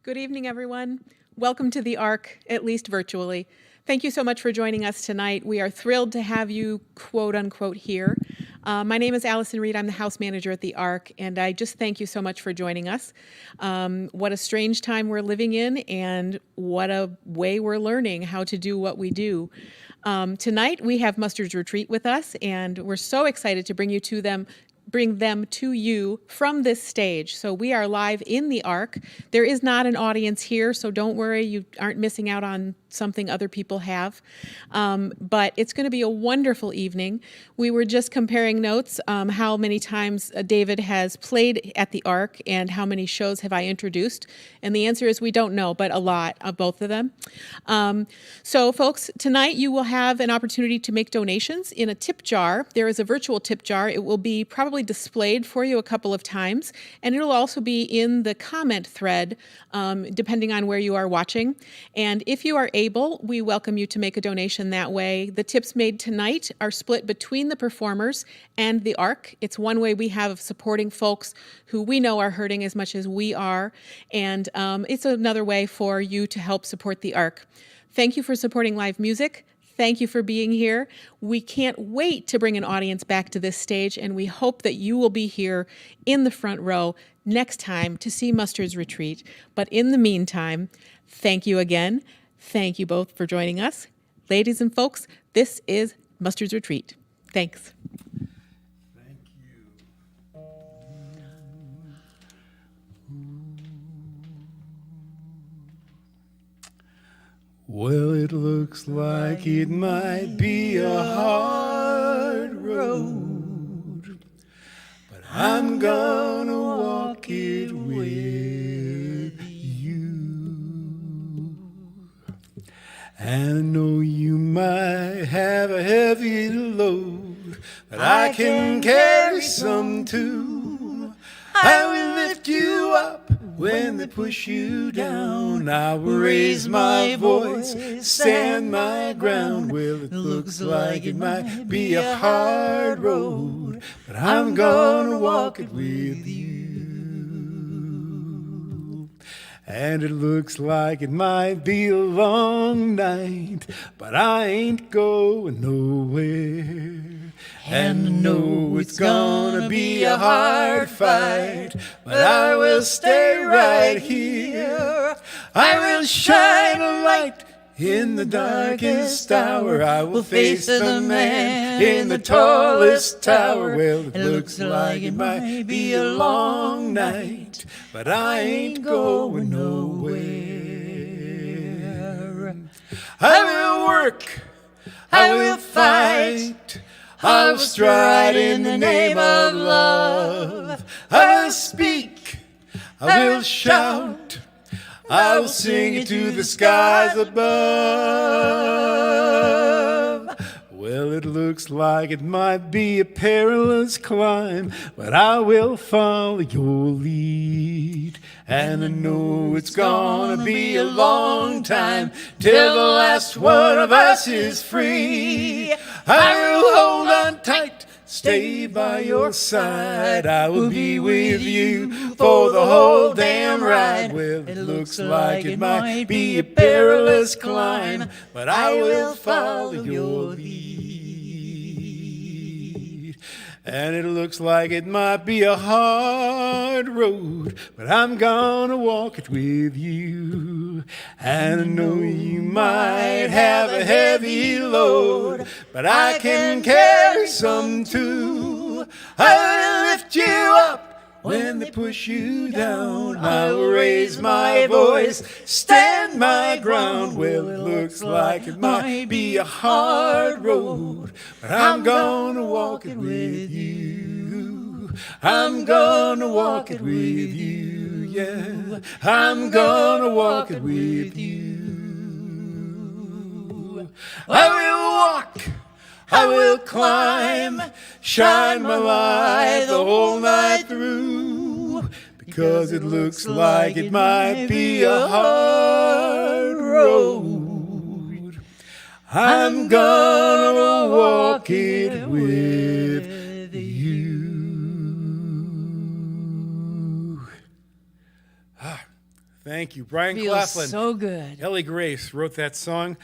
Good evening, everyone. Welcome to the Ark, at least virtually. Thank you so much for joining us tonight. We are thrilled to have you, quote unquote, here. My name is Allison Reed. I'm the house manager at the Ark, and I just thank you so much for joining us. What a strange time we're living in, and what a way we're learning how to do what we do. Tonight, we have Mustard's Retreat with us, and we're so excited to bring them to you from this stage. So we are live in the Ark. There is not an audience here, so don't worry, you aren't missing out on something other people have. But it's going to be a wonderful evening. We were just comparing notes, how many times David has played at the Ark and how many shows have I introduced. And the answer is we don't know, but a lot of both of them. So folks, tonight you will have an opportunity to make donations in a tip jar. There is a virtual tip jar. It will be probably displayed for you a couple of times, and it'll also be in the comment thread, depending on where you are watching. And if you are able, we welcome you to make a donation that way. The tips made tonight are split between the performers and the Ark. It's one way we have of supporting folks who we know are hurting as much as we are, and it's another way for you to help support the Ark. Thank you for supporting live music. Thank you for being here. We can't wait to bring an audience back to this stage, and we hope that you will be here in the front row next time to see Mustard's Retreat. But in the meantime, thank you again. Thank you both for joining us. Ladies and folks, this is Mustard's Retreat. Thanks. Thank you. Well, it looks like it might be a hard road, but I'm gonna walk it with you. And I know you might have a heavy load, but I can carry some too. I will lift you up when they push you down. I will raise my voice, stand my ground. Well, it looks like it might be a hard road, but I'm gonna walk it with you. And it looks like it might be a long night, but I ain't going nowhere. And I know it's gonna be a hard fight, but I will stay right here. I will shine a light in the darkest hour. I will face the man in the tallest tower. Well, it looks like it might be a long night, but I ain't going nowhere. I will work, I will fight, I will stride in the name of love. I will speak, I will shout, I will sing it to the skies above. Well, it looks like it might be a perilous climb, but I will follow your lead. And I know it's gonna be a long time till the last one of us is free. I will hold on tight, stay by your side. I will be with you for the whole damn ride. Well, it looks like it might be a perilous climb, but I will follow your lead. And it looks like it might be a hard road, but I'm gonna walk it with you. And I know you might have a heavy load, but I can carry some too. I will lift you up when they push you down. I will raise my voice, stand my ground. Well, it looks like it might be a hard road, but I'm gonna walk it with you. I'm gonna walk it with you, yeah. I'm gonna walk it with you. I will walk, I will climb, shine my light the whole night through, because it looks like it might be a hard road. I'm gonna walk it with you. Thank you. Brian Feels Claflin. so good. Ellie Grace wrote that song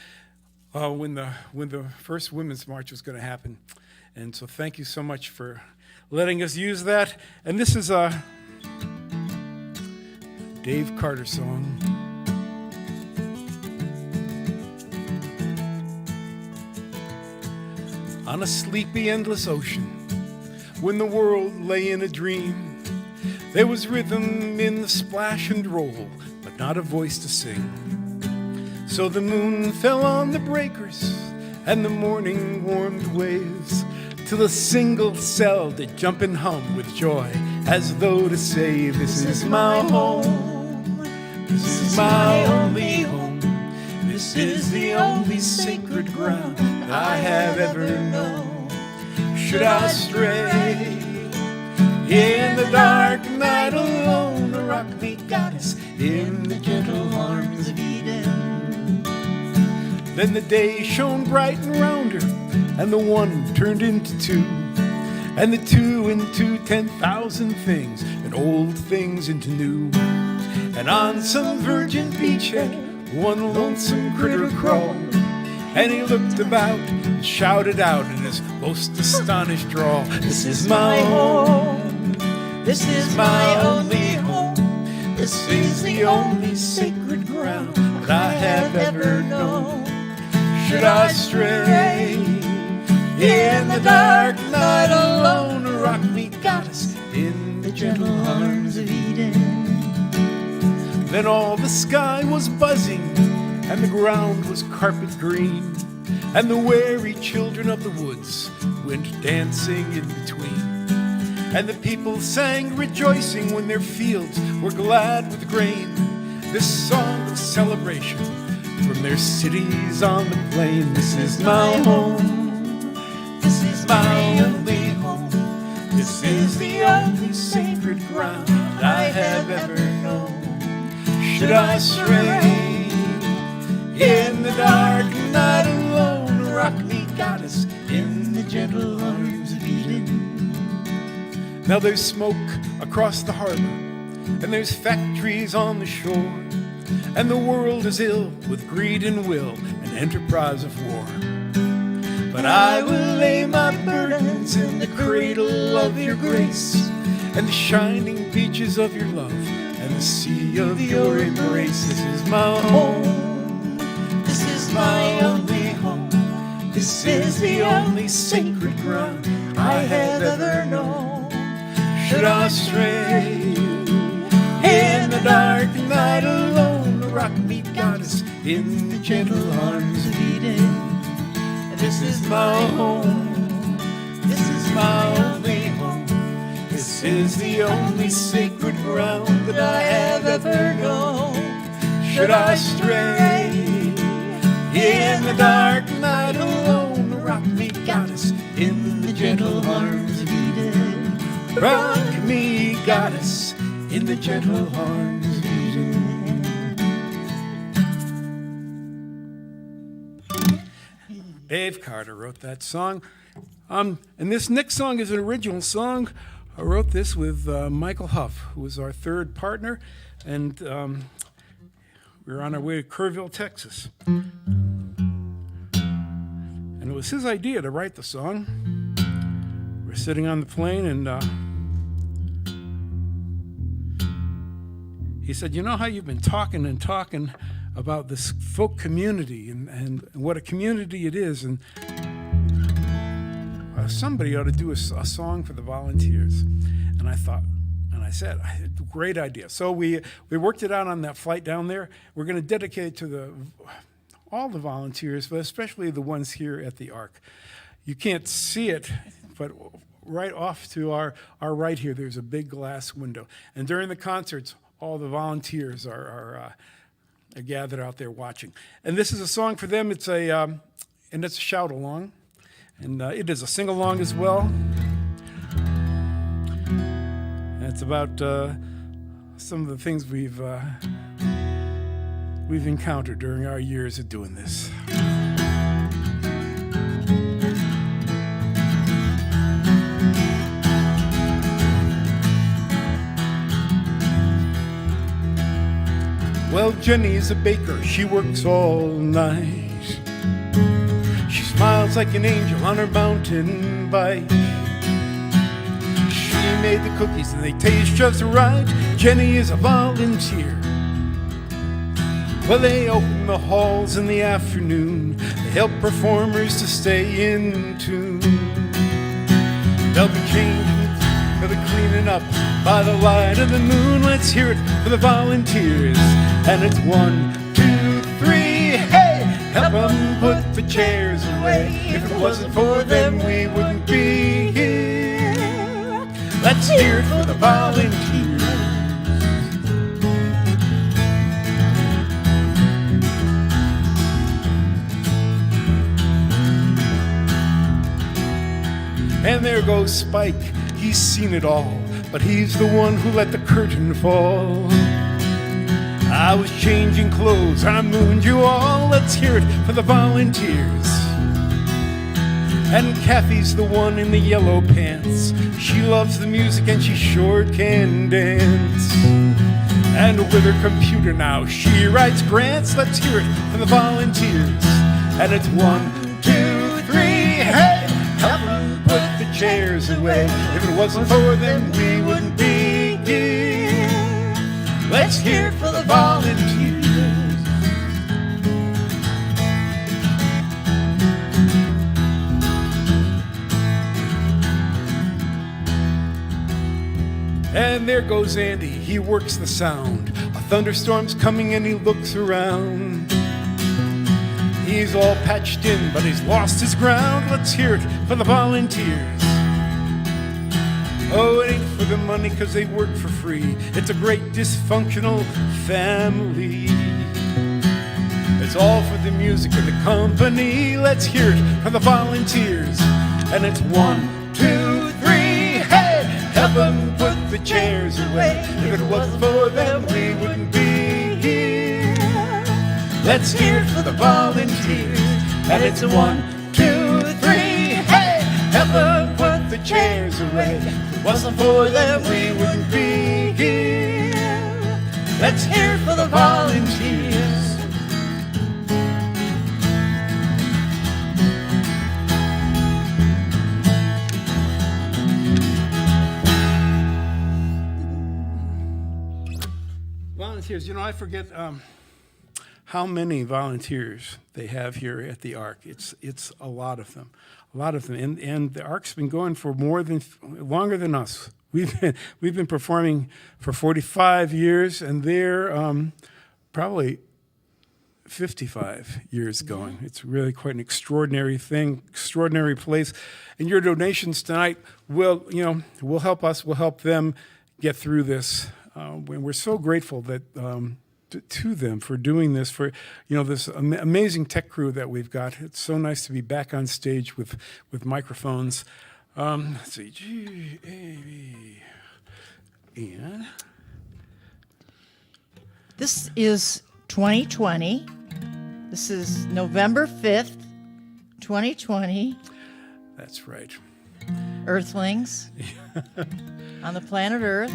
when the first Women's March was going to happen. And so thank you so much for letting us use that. And this is a Dave Carter song. On a sleepy, endless ocean, when the world lay in a dream, there was rhythm in the splash and roll, but not a voice to sing. So the moon fell on the breakers, and the morning warmed waves, till a single cell did jump and hum with joy, as though to say, this is my home, this is my only home, this is the only sacred ground I have ever known. Should I stray in the dark night alone, rock me, goddess, in the gentle arms of Eden. Then the day shone bright and round her, and the one turned into two, and the two into 10,000 things, and old things into new. And on some virgin beachhead, one lonesome critter crawled, and he looked about and shouted out in his most astonished drawl, this is my home, this is my only home, this is the only sacred ground that I have ever known. Should I stray in the dark night alone, rock me, goddess, in the gentle arms of Eden. Then all the sky was buzzing, and the ground was carpet green, and the wary children of the woods went dancing in between. And the people sang rejoicing when their fields were glad with grain, this song of celebration from their cities on the plain. This is my home, this is my only home, this is the only sacred ground I have ever known. Should I stray in the dark night alone, rock me, goddess, in the gentle arms of Eden. Now there's smoke across the harbor, and there's factories on the shore, and the world is ill with greed and will and enterprise of war. But I will lay my burdens in the cradle of your grace, and the shining beaches of your love, and the sea of your embrace. This is my home, this is my only home, this is the only sacred ground I have ever known. Should I stray in the dark night alone, rock me, goddess, in the gentle arms of Eden. This is my home, this is my only home, this is the only sacred ground that I have ever known. Should I stray in the dark night alone, rock me, goddess, in the gentle arms of Eden. Rock me, goddess, in the gentle arms of Eden. Dave Carter wrote that song. And this next song is an original song. I wrote this with Michael Huff, who was our third partner, and we were on our way to Kerrville, Texas. And it was his idea to write the song. We're sitting on the plane, and he said, you know how you've been talking and talking about this folk community and what a community it is, and somebody ought to do a song for the volunteers. And I thought, and I said, great idea. So we worked it out on that flight down there. We're going to dedicate it to all the volunteers, but especially the ones here at the Ark. You can't see it, but right off to our right here, there's a big glass window. And during the concerts, all the volunteers are gathered out there watching. And this is a song for them. It's a shout along, and it is a sing along as well. And it's about some of the things we've encountered during our years of doing this. Well, Jenny's a baker, she works all night. She smiles like an angel on her mountain bike. She made the cookies and they taste just right. Jenny is a volunteer. Well, they open the halls in the afternoon. They help performers to stay in tune. They'll be changing, they'll be cleaning up by the light of the moon. Let's hear it for the volunteers. And it's 1, 2, 3, hey! Help them put the chairs away. If it wasn't for them, we wouldn't be here. Let's hear it for the volunteers. And there goes Spike, he's seen it all, but he's the one who let the curtain fall. I was changing clothes, I mooned you all. Let's hear it for the volunteers. And Kathy's the one in the yellow pants. She loves the music and she sure can dance. And with her computer now, she writes grants. Let's hear it for the volunteers. And it's 1, 2, 3, hey! Help them put the chairs away. If it wasn't for them, we wouldn't be here. Let's hear it for the volunteers. And there goes Andy, he works the sound. A thunderstorm's coming and he looks around. He's all patched in, but he's lost his ground. Let's hear it for the volunteers. Oh, it ain't for the money, 'cause they work for free. It's a great dysfunctional family. It's all for the music and the company. Let's hear it for the volunteers. And it's 1, 2, 3, hey! Help them put the chairs away. If it wasn't for them, we wouldn't be here. Let's hear it for the volunteers. And it's 1, 2, 3, hey! Help them put the chairs away. If it wasn't for them, we wouldn't be here. Let's hear it for the volunteers. Volunteers, you know, I forget how many volunteers they have here at the Ark. It's a lot of them, and the Ark's been going for longer than us. We've been performing for 45 years, and they're probably 55 years going. It's really quite an extraordinary thing, extraordinary place. And your donations tonight will help us, will help them get through this. We're so grateful that to them for doing this, for this amazing tech crew that we've got. It's so nice to be back on stage with microphones. Let's see, G A B, and this is 2020. This is November 5th, 2020. That's right. Earthlings on the planet Earth.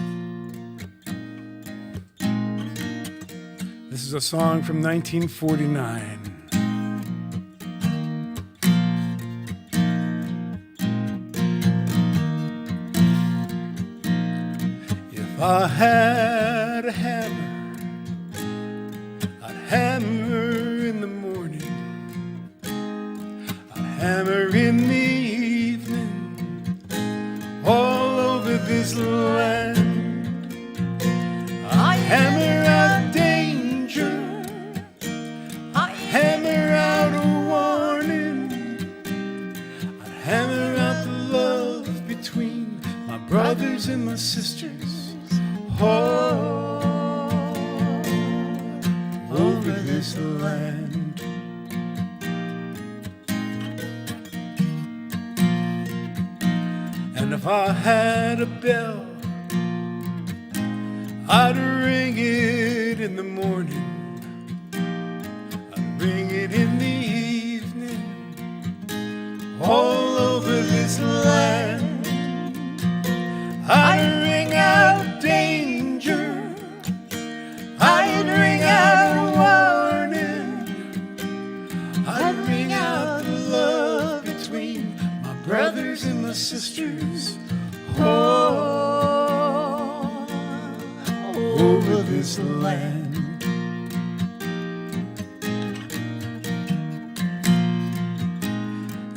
This is a song from 1949. If I had a hammer, I'd hammer in the morning, I'd hammer in the evening, all over this land. I'd hammer out danger, I'd hammer out a warning, I'd hammer out the love between my brothers and my sisters. All over this land. And if I had a bell, I'd ring it in the morning, I'd ring it in the evening, all over this land. I'd ring out danger, I'd ring out this land.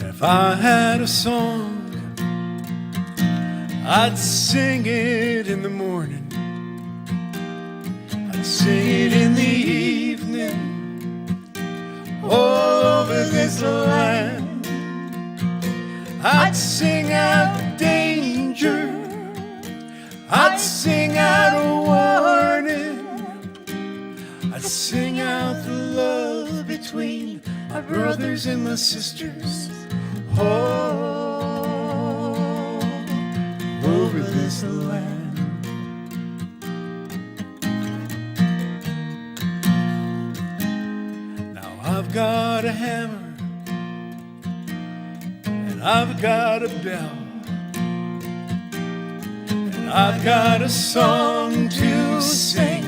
If I had a song, I'd sing it in the morning, I'd sing it in the evening, all over this land. I'd sing out danger, I'd sing out a warning, I'd sing out the love between my brothers and my sisters, all over this land. Now I've got a hammer and I've got a bell, and I've got a song to sing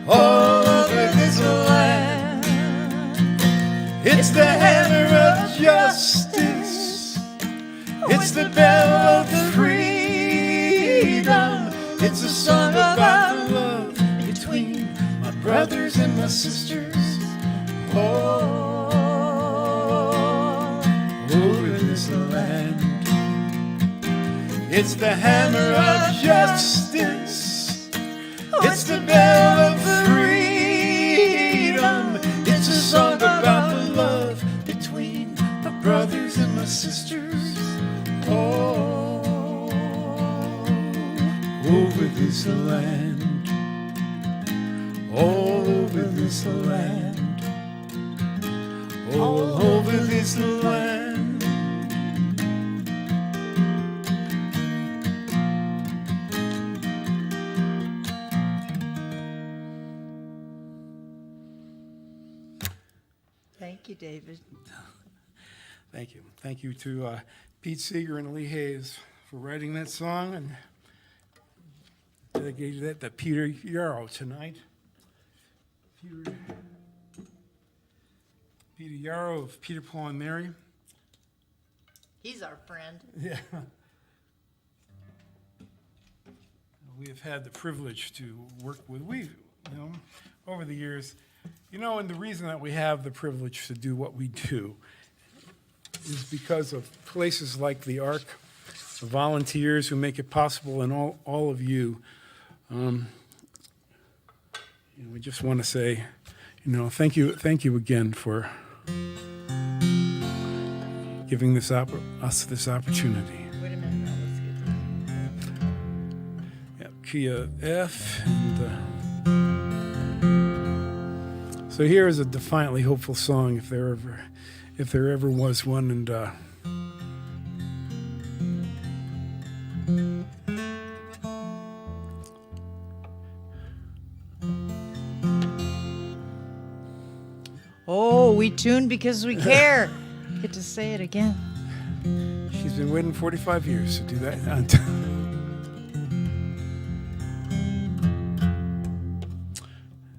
all over this land. It's the hammer of justice, it's the bell of freedom, it's a song about love between my brothers and my sisters, all over this land. It's the hammer of justice, it's the bell of freedom, it's a song about the love between my brothers and my sisters, all over this land, all over this land, all over this land. Thank you, David. Thank you. Thank you to Pete Seeger and Lee Hayes for writing that song, and dedicated that to Peter Yarrow tonight. Peter Yarrow of Peter, Paul, and Mary. He's our friend. Yeah. We have had the privilege to work with, over the years, and the reason that we have the privilege to do what we do is because of places like the ARC, the volunteers who make it possible, and all of you. We just want to say, thank you again for giving us this opportunity. Wait a minute, now let's get Yeah, key F. And, so here is a defiantly hopeful song, if there ever was one, and. Oh, we tune because we care. Get to say it again. She's been waiting 45 years to do that.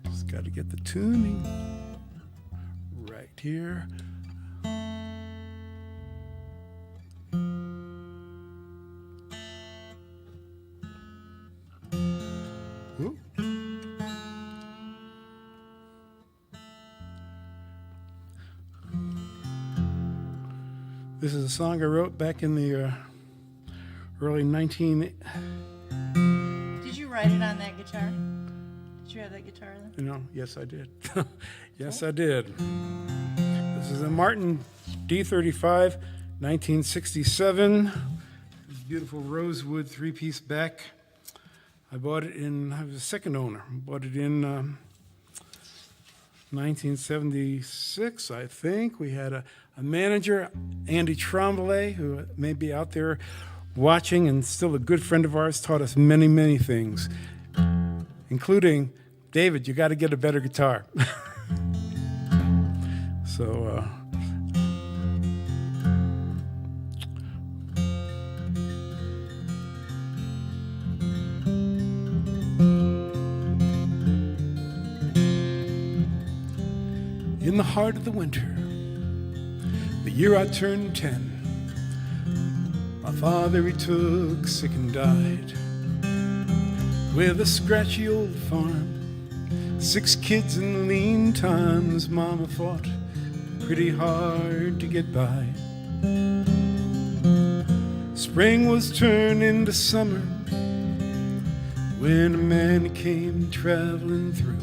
Just got to get the tuning right here. Ooh. This is a song I wrote back in the early 19... Did you write it on that guitar? Did you have that guitar then? Yes, I did. Yes, I did. This is a Martin D35, 1967. This beautiful rosewood three-piece back. I bought it I was a second owner. Bought it in 1976, I think. We had a manager, Andy Tremblay, who may be out there watching and still a good friend of ours, taught us many, many things, including, David, you got to get a better guitar. So, in the heart of the winter, the year I turned 10, my father he took sick and died with a scratchy old farm 6 kids in lean times, Mama fought pretty hard to get by. Spring was turned into summer when a man came traveling through.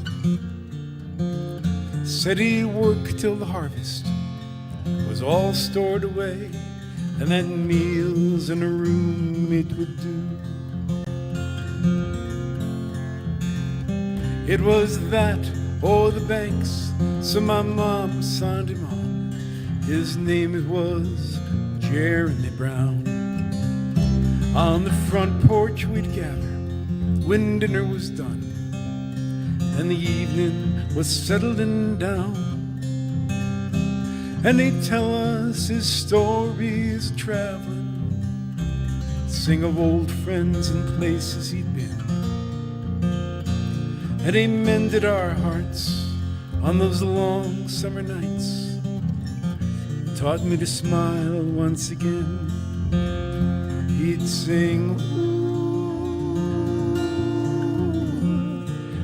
Said he'd work till the harvest was all stored away, and that meals in a room it would do. It was that or the banks, so my mom signed him on. His name it was Jeremy Brown. On the front porch we'd gather when dinner was done, and the evening was settling down. And he'd tell us his stories of traveling, sing of old friends and places he'd been. And he mended our hearts on those long summer nights, taught me to smile once again. He'd sing, ooh,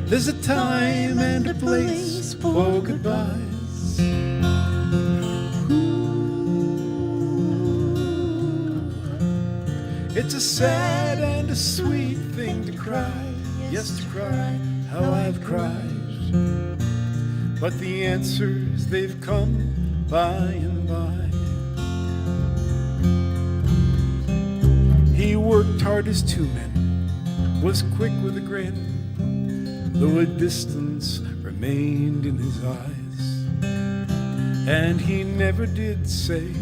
there's a time and a place for goodbyes. Ooh, it's a sad and a sweet thing to cry, yes, to cry how I've cried. But the answers, they've come by and by. He worked hard as 2 men, was quick with a grin, though a distance remained in his eyes. And he never did say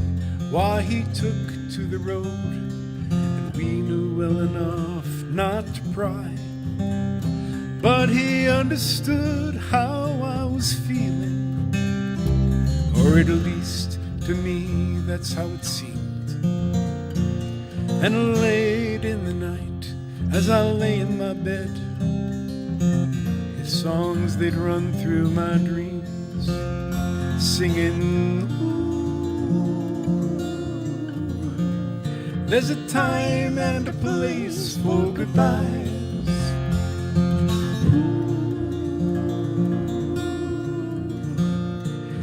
why he took to the road, and we knew well enough not to pry. But he understood how I was feeling, or at least to me that's how it seemed. And late in the night, as I lay in my bed, his songs they'd run through my dreams, singing, ooh, there's a time and a place for goodbyes.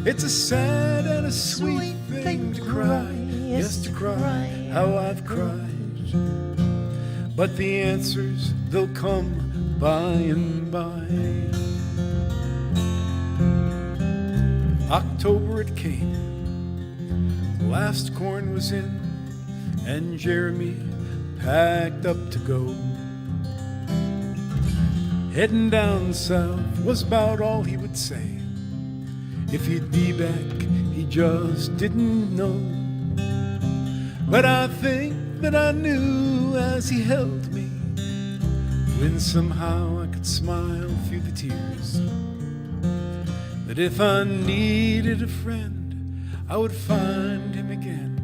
It's a sad and a sweet thing to cry, yes, to cry how I've cried. But the answers, they'll come by and by. October it came, the last corn was in, and Jeremy packed up to go. Heading down south was about all he would say. If he'd be back, he just didn't know. But I think that I knew as he held me, when somehow I could smile through the tears, that if I needed a friend, I would find him again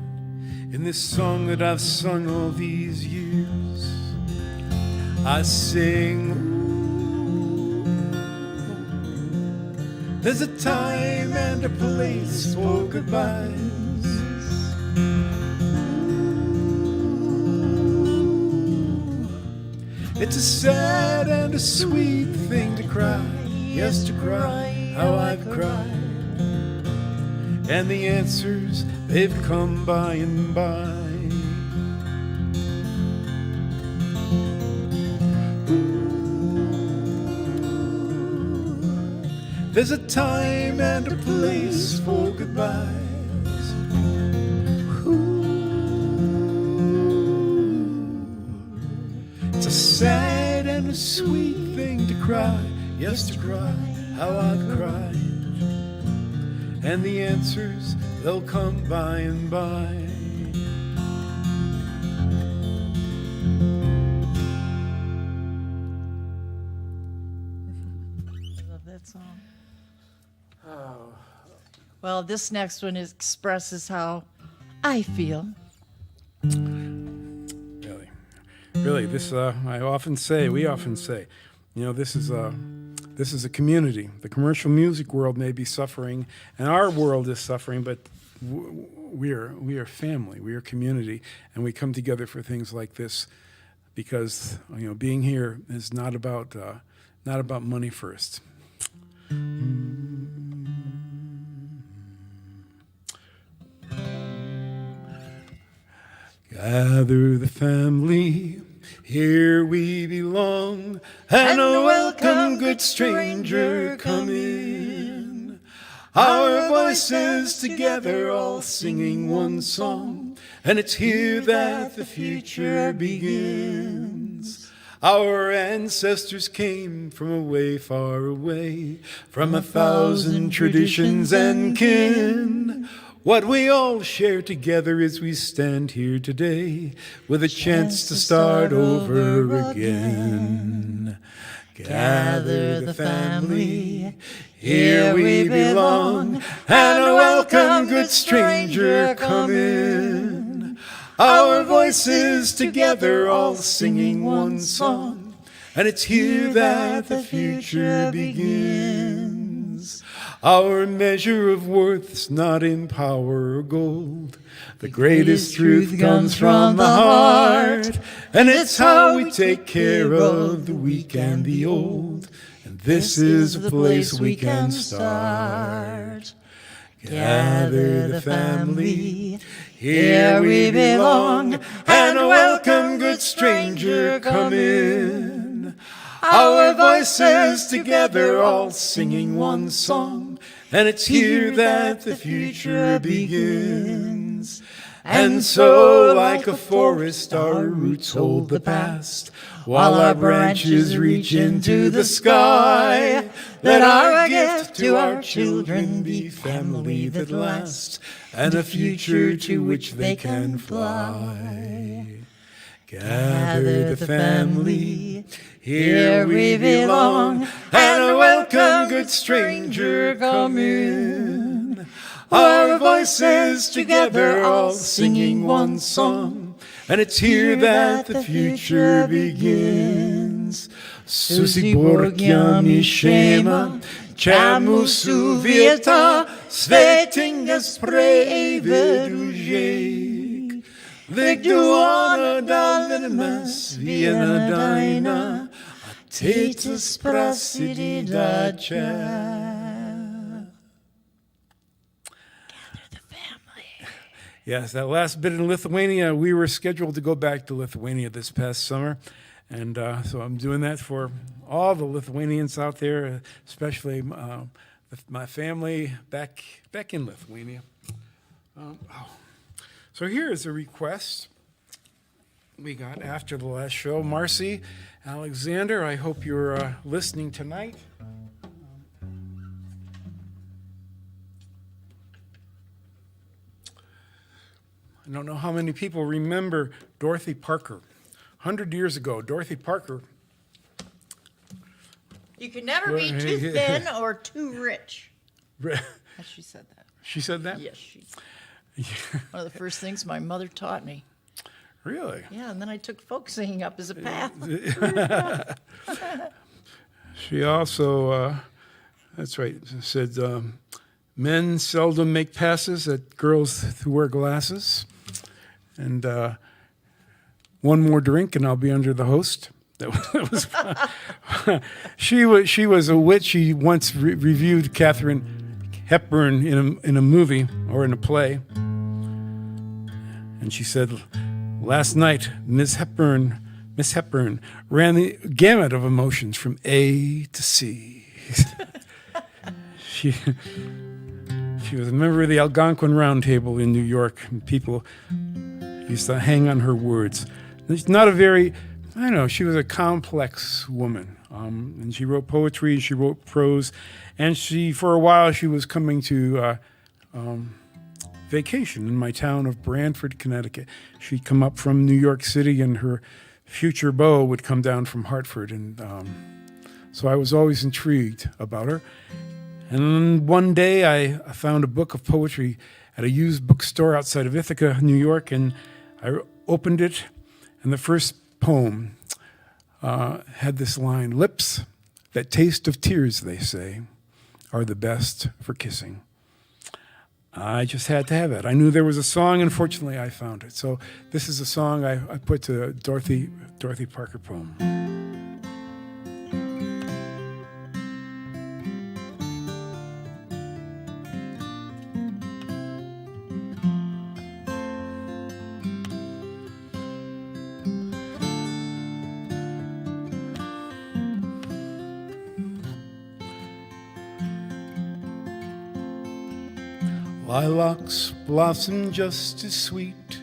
in this song that I've sung all these years. I sing, there's a time and a place for goodbyes. It's a sad and a sweet thing to cry, yes, to cry how I've cried. And the answers, they've come by and by. There's a time and a place for goodbyes. Ooh, it's a sad and a sweet thing to cry, yes, to cry how I've cried. And the answers, they'll come by and by. Song. Oh. Well, this next one expresses how I feel. Really, this I often say, we often say, you know, this is a community. The commercial music world may be suffering, and our world is suffering, but we are family, we are community, and we come together for things like this because, you know, being here is not about money first. Gather the family, here we belong, and a welcome, good stranger, come in. Our voices together all singing one song, and it's here that the future begins. Our ancestors came from away, far away, from 1,000 traditions and kin. What we all share together as we stand here today, with a chance to start over again. Gather the family, here we belong, and a welcome, good stranger, come in. Our voices together all singing one song, and it's here that the future begins. Our measure of worth's not in power or gold. The greatest truth comes from the heart, and it's how we take care of the weak and the old. And this is the place we can start. Gather the family, here we belong, and a welcome, good stranger, come in. Our voices together all singing one song, and it's here that the future begins. And so, like a forest, our roots hold the past, while our branches reach into the sky. Let our gift to our children be family that lasts, and a future to which they can fly. Gather the family, here we belong, and a welcome, good stranger, come in. Our voices together all singing one song, and it's here that the future begins. Susiborgiam Shema, Chamusu Vieta, Svetingas Prevedujek, Vigduana Dalinamas, Viena Dina, Atetus Prasididacha. Yes, that last bit in Lithuania, we were scheduled to go back to Lithuania this past summer. And so I'm doing that for all the Lithuanians out there, especially my family back in Lithuania. So here is a request we got after the last show. Marcy, Alexander, I hope you're listening tonight. I don't know how many people remember Dorothy Parker. 100 years ago, Dorothy Parker. You can never be too thin or too rich. She said that. She said that? Yes. One of the first things my mother taught me. Really? Yeah, and then I took folk singing up as a path. She also, that's right, said, men seldom make passes at girls who wear glasses. And one more drink and I'll be under the host. That was she was a witch. She once reviewed Katharine Hepburn in a movie or in a play. And she said, last night, Miss Hepburn ran the gamut of emotions from A to C. She was a member of the Algonquin Round Table in New York, and people used to hang on her words. She's not a very, she was a complex woman. And she wrote poetry, she wrote prose, and for a while, she was coming to vacation in my town of Branford, Connecticut. She'd come up from New York City, and her future beau would come down from Hartford. And so I was always intrigued about her. And one day I found a book of poetry at a used bookstore outside of Ithaca, New York, and I opened it, and the first poem had this line, lips that taste of tears, they say, are the best for kissing. I just had to have it. I knew there was a song, and fortunately I found it. So this is a song I put to Dorothy Parker poem. Lilacs blossom just as sweet.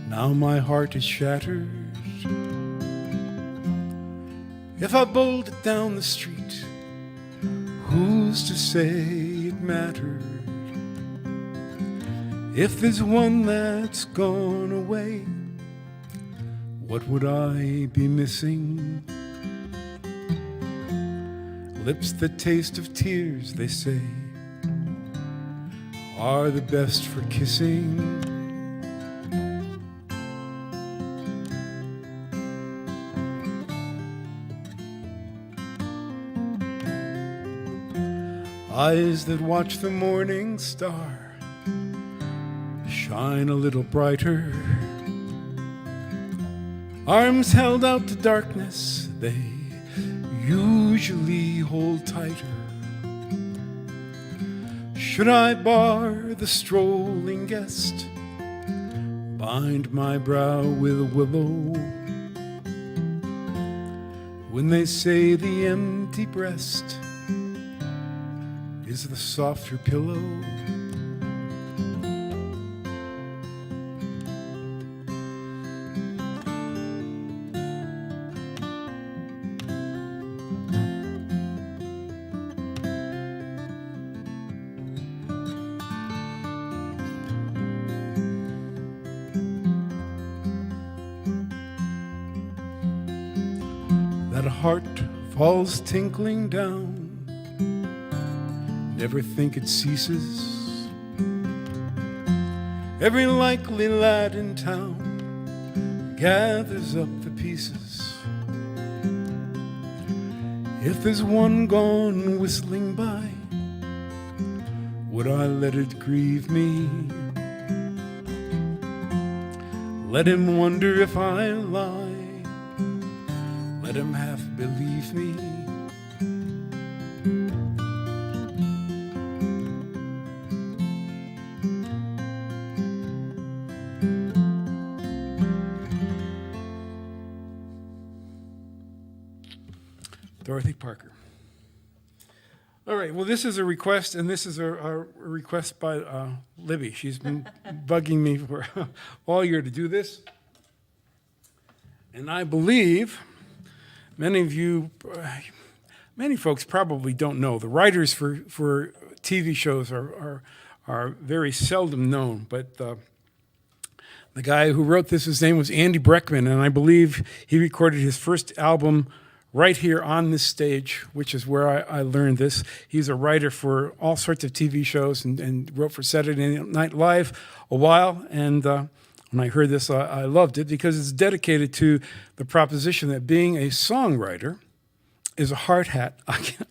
Now my heart is shattered. If I bowled it down the street, who's to say it mattered? If there's one that's gone away, what would I be missing? Lips that taste of tears, they say, are the best for kissing. Eyes that watch the morning star shine a little brighter. Arms held out to darkness, they usually hold tighter. Should I bar the strolling guest, bind my brow with a willow? When they say the empty breast is the softer pillow, that heart falls tinkling down. Never think it ceases. Every likely lad in town gathers up the pieces. If there's one gone whistling by, would I let it grieve me? Let him wonder if I lie, let him half believe me. Dorothy Parker. All right, well, this is a request, and this is a request by Libby. She's been bugging me for all year to do this. And I believe many folks probably don't know. The writers for TV shows are very seldom known, but the guy who wrote this, his name was Andy Breckman, and I believe he recorded his first album right here on this stage, which is where I learned this. He's a writer for all sorts of TV shows and wrote for Saturday Night Live a while. And when I heard this, I loved it because it's dedicated to the proposition that being a songwriter is a hard hat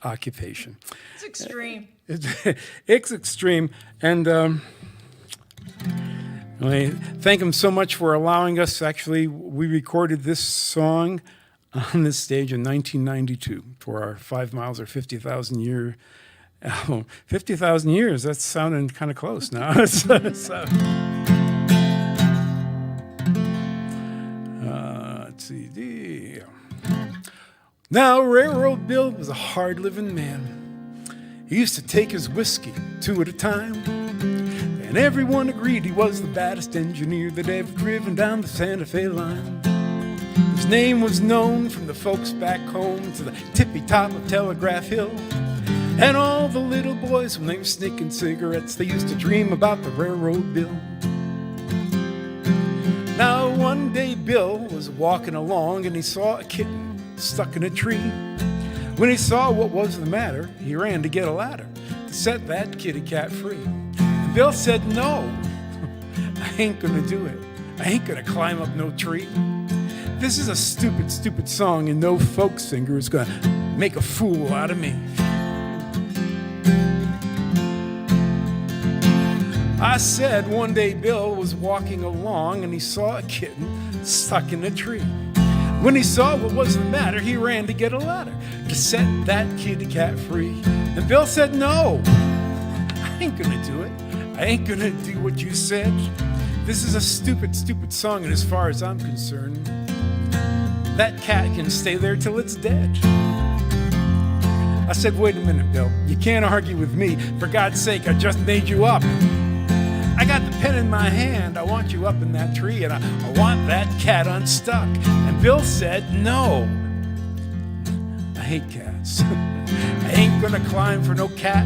occupation. It's extreme. It's extreme. And I thank him so much for allowing us. Actually, we recorded this song on this stage in 1992 for our 5 miles or 50,000 year album. 50,000 years, that's sounding kind of close now. Let's see. Now, Railroad Bill was a hard-living man. He used to take his whiskey 2 at a time, and everyone agreed he was the baddest engineer that ever driven down the Santa Fe line. His name was known from the folks back home to the tippy top of Telegraph Hill. And all the little boys, when they were sneaking cigarettes, they used to dream about the railroad bill. Now one day Bill was walking along and he saw a kitten stuck in a tree. When he saw what was the matter, he ran to get a ladder to set that kitty cat free. And Bill said, "No, I ain't gonna do it. I ain't gonna climb up no tree. This is a stupid, stupid song, and no folk singer is going to make a fool out of me." I said one day Bill was walking along and he saw a kitten stuck in a tree. When he saw what was the matter, he ran to get a ladder to set that kitty cat free. And Bill said, "No, I ain't going to do it. I ain't going to do what you said. This is a stupid, stupid song, and as far as I'm concerned, that cat can stay there till it's dead." I said, wait a minute, Bill. You can't argue with me. For God's sake, I just made you up. I got the pen in my hand. I want you up in that tree, and I want that cat unstuck. And Bill said, no. I hate cats. I ain't gonna climb for no cat.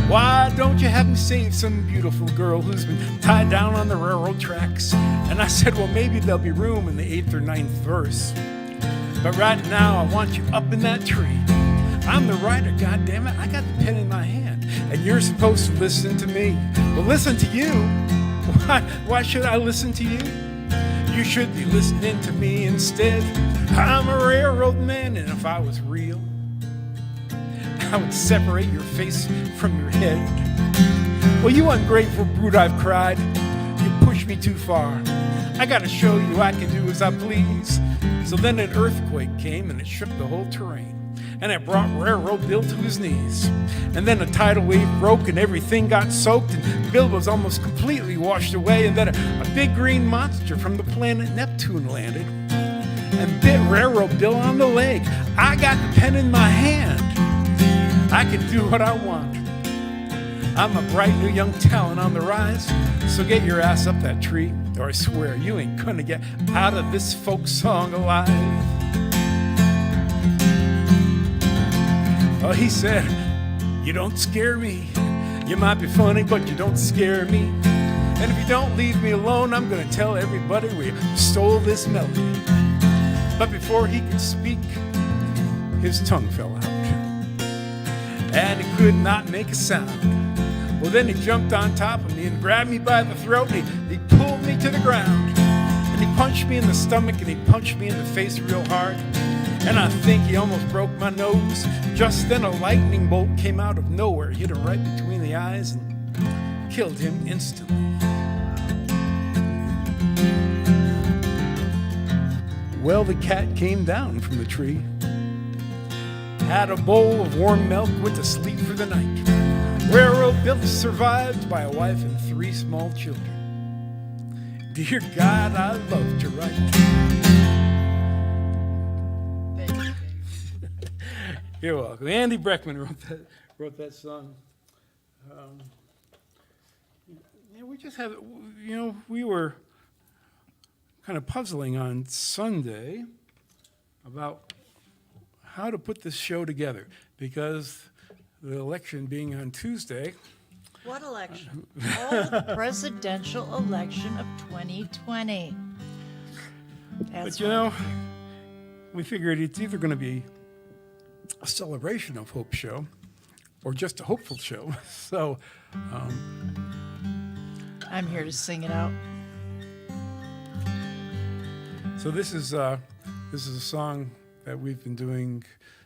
Why don't you have me save some beautiful girl who's been tied down on the railroad tracks? And I said, well, maybe there'll be room in the 8th or 9th verse. But right now, I want you up in that tree. I'm the writer, goddammit. I got the pen in my hand. And you're supposed to listen to me. Well, listen to you? Why should I listen to you? You should be listening to me instead. I'm a railroad man, and if I was real, I would separate your face from your head. Well, you ungrateful brute, I've cried. You pushed me too far. I gotta show you I can do as I please. So then an earthquake came and it shook the whole terrain. And it brought Railroad Bill to his knees. And then a tidal wave broke and everything got soaked. And Bill was almost completely washed away. And then a big green monster from the planet Neptune landed and bit Railroad Bill on the leg. I got the pen in my hand. I can do what I want. I'm a bright new young talent on the rise. So get your ass up that tree, or I swear you ain't gonna get out of this folk song alive. Oh, he said, you don't scare me. You might be funny, but you don't scare me. And if you don't leave me alone, I'm gonna tell everybody we stole this melody. But before he could speak, his tongue fell out. And he could not make a sound. Well, then he jumped on top of me and grabbed me by the throat, and he pulled me to the ground. And he punched me in the stomach, and he punched me in the face real hard. And I think he almost broke my nose. Just then a lightning bolt came out of nowhere, hit him right between the eyes, and killed him instantly. Well, the cat came down from the tree, had a bowl of warm milk, went to sleep for the night. Railroad Bill survived by a wife and 3 small children. Dear God, I love to write. You're welcome. Andy Breckman wrote that song. We just have, we were kind of puzzling on Sunday about how to put this show together, because the election being on Tuesday. What election? Oh, the presidential election of 2020. But we figured it's either going to be a celebration of hope show or just a hopeful show. So I'm here to sing it out. So this is a song that we've been doing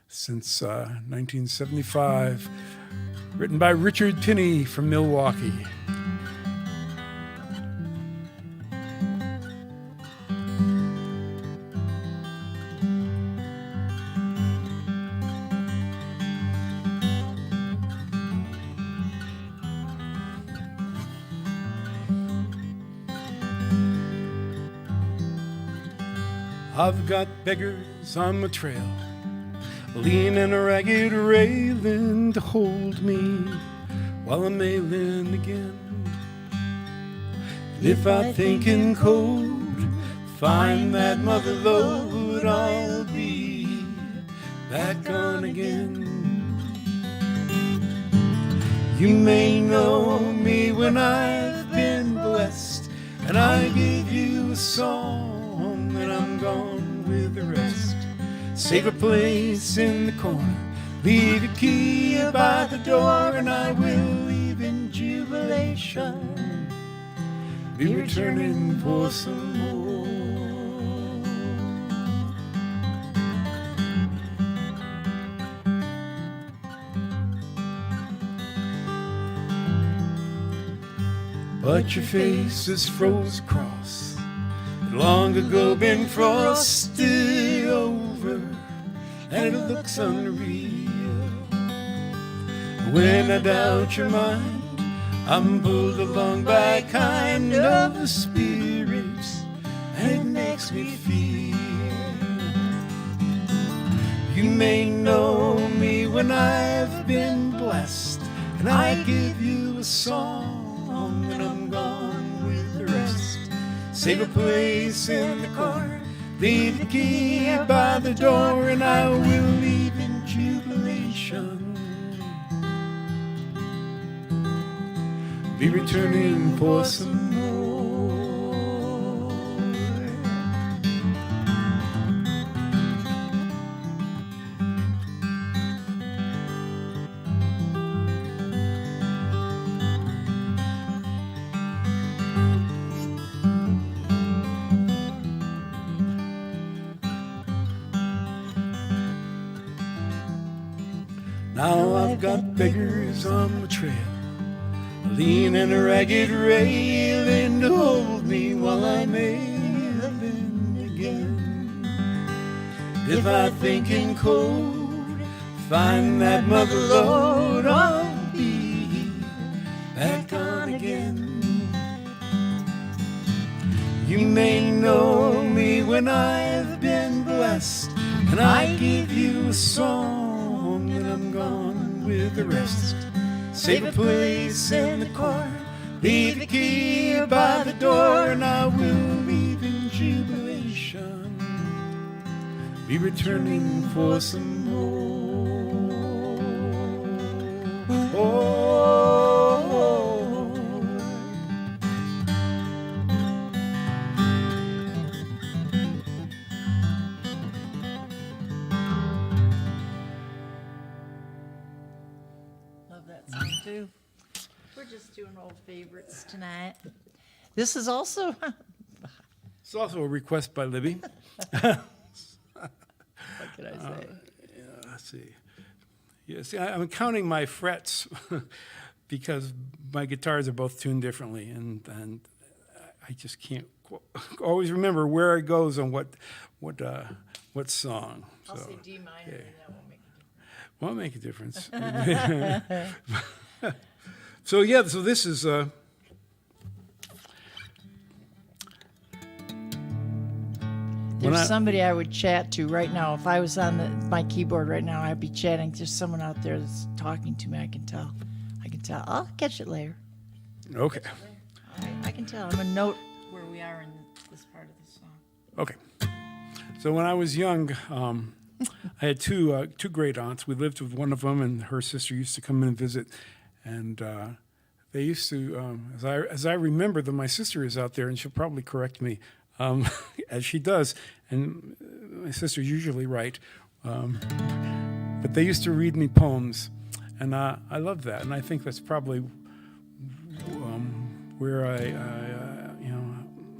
since 1975, written by Richard Pinney from Milwaukee. I've got beggars on my trail, leaning a ragged railing to hold me while I'm ailing again. And if I think in cold, find that mother lode, I'll be back on again. You may know me when I've been blessed, and I give you a song, and I'm gone with the rest. Save a place in the corner, leave a key by the door, and I will leave in jubilation, be returning for some more. But your face is froze across, long ago been frosted over, and it looks unreal. When I doubt your mind, I'm pulled along by kind of the spirits, and it makes me feel. You may know me when I've been blessed, and I give you a song, and I'm gone with the rest. Save a place in the corner, leave the key by the door, and I will leave in jubilation. Be returning for some more. Now I've got beggars on the trail, leaning a ragged railing to hold me while I may have been again. If I think in cold, find that mother lode, I'll be back on again. You may know me when I've been blessed, and I give you a song, and I'm gone with the rest. Save a place in the corner, leave the key by the door, and I will leave in jubilation. Be returning for some more. Oh. Love that song too. We're just doing old favorites tonight. This is also It's also a request by Libby. what could I say? Let's see. Yeah, see, I'm counting my frets because my guitars are both tuned differently, and I just can't always remember where it goes on what song. I'll So, say D minor, yeah. and that won't make a difference. Won't make a difference. So this is There's somebody I would chat to right now. If I was on my keyboard right now, I'd be chatting. There's someone out there that's talking to me. I can tell. I'll catch it later. okay. I can tell. I'm gonna note where we are in this part of the song. Okay. So when I was young, I had two great aunts. We lived with one of them, and her sister used to come in and visit. And they used to, as I remember them, my sister is out there, and she'll probably correct me, as she does. And my sister's usually right. But they used to read me poems, and I love that. And I think that's probably where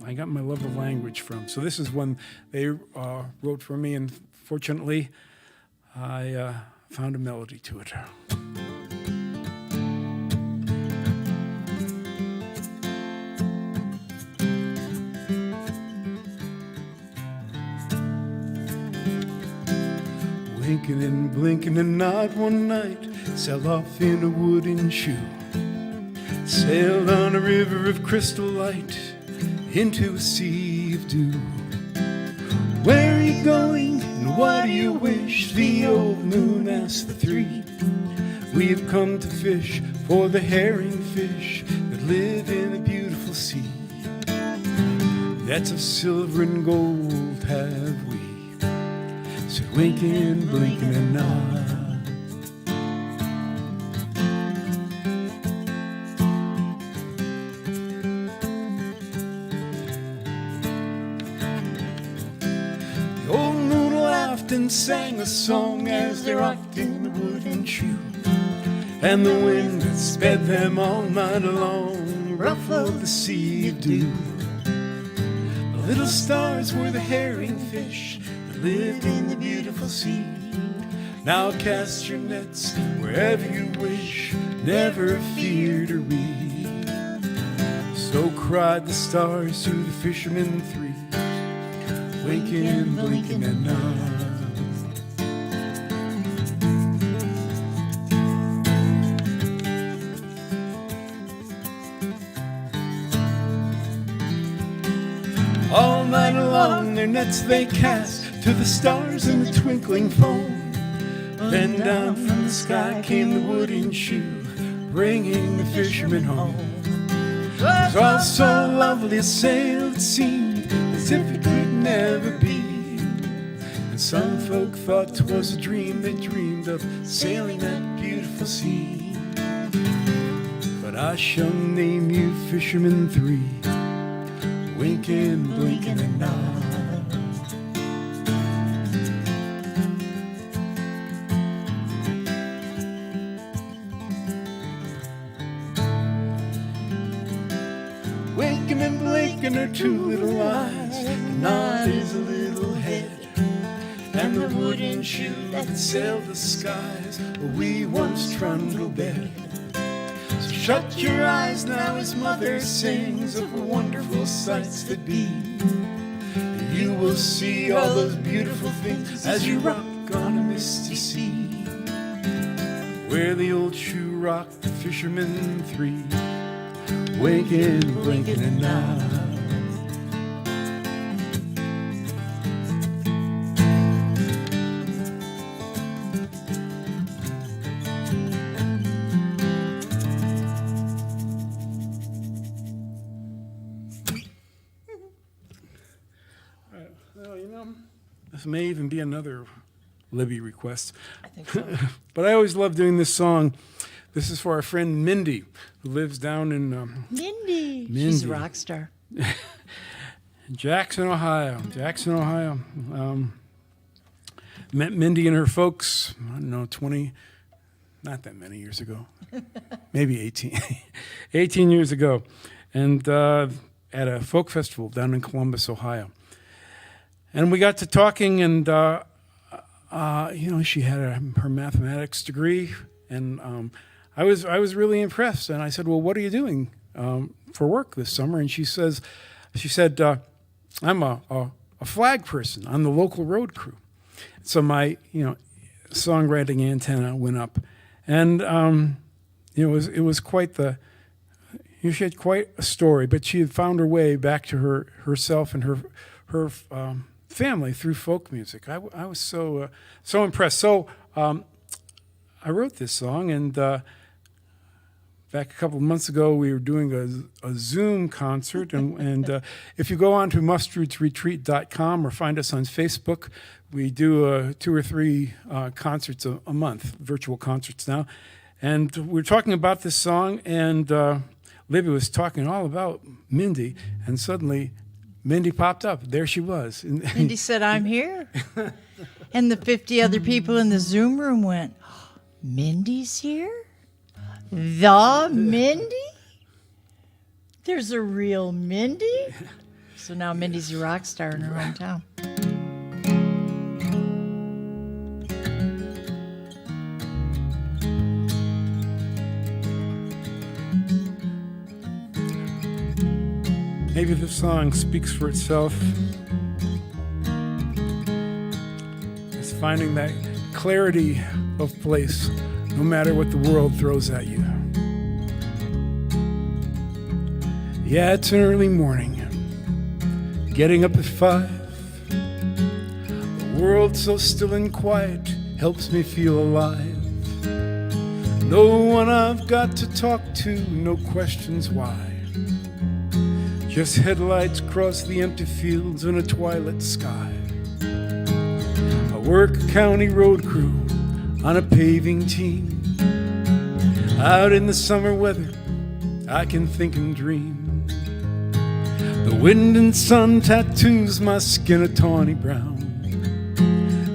I got my love of language from. So this is one they wrote for me, and fortunately, I found a melody to it. Winking and blinking, and not one night sail off in a wooden shoe. Sailed on a river of crystal light into a sea of dew. Where are you going, and what do you wish? The old moon asked the three. We have come to fish for the herring fish that live in a beautiful sea. Nets of silver and gold have we, said winking, blinking, and nod. The old moon laughed and sang a song as they rocked in the wooden shoe. And the wind that sped them all night long ruffled the sea of dew. The little stars were the herring fish that lived in the beautiful sea. Now cast your nets wherever you wish, never fear to read. So cried the stars to the fishermen three, winking, blinking, and nod. All night long their nets they cast to the stars in the twinkling foam. Then down from the sky came the wooden shoe, bringing the fisherman home. It was all so lovely a sail, it seemed as if it could never be. And some folk thought 'twas a dream they dreamed of, sailing that beautiful sea. But I shall name you fishermen three, winking, blinking, and nod. Winking and blinking are two little eyes, and nod is a little head, and the wooden shoe that sailed the skies we once trundled bed. So shut your eyes now as mother sings of wonderful sights that be. You will see all those beautiful things as you rock on a misty sea, where the old shoe rocked the fishermen three, winking, blinking, and nod. Well, you know, this may even be another Libby request. I think so. But I always love doing this song. This is for our friend Mindy, who lives down in Mindy. Mindy. She's a rock star. Jackson, Ohio. Met Mindy and her folks, I don't know, 20, not that many years ago, maybe 18, 18 years ago, and at a folk festival down in Columbus, Ohio. And we got to talking, and you know, she had her mathematics degree, and I was really impressed. And I said, "Well, what are you doing for work this summer?" And she said, "I'm a flag person on the local road crew." So my songwriting antenna went up, and it was quite the. She had quite a story, but she had found her way back to herself and her family through folk music. I was so impressed. So I wrote this song, and back a couple of months ago, we were doing a Zoom concert, and if you go on to mustrootsretreat.com or find us on Facebook, we do 2 or 3 concerts a month, virtual concerts now, and we're talking about this song, and Libby was talking all about Mindy, and suddenly Mindy popped up. There she was. Mindy said, "I'm here." And the 50 other people in the Zoom room went, "Mindy's here? The Mindy? There's a real Mindy?" So now Mindy's a rock star in her hometown. Maybe the song speaks for itself. It's finding that clarity of place, no matter what the world throws at you. Yeah, it's an early morning, getting up at 5. The world so still and quiet helps me feel alive. No one I've got to talk to, no questions why. Just headlights across the empty fields in a twilight sky. I work a county road crew on a paving team. Out in the summer weather, I can think and dream. The wind and sun tattoos my skin a tawny brown.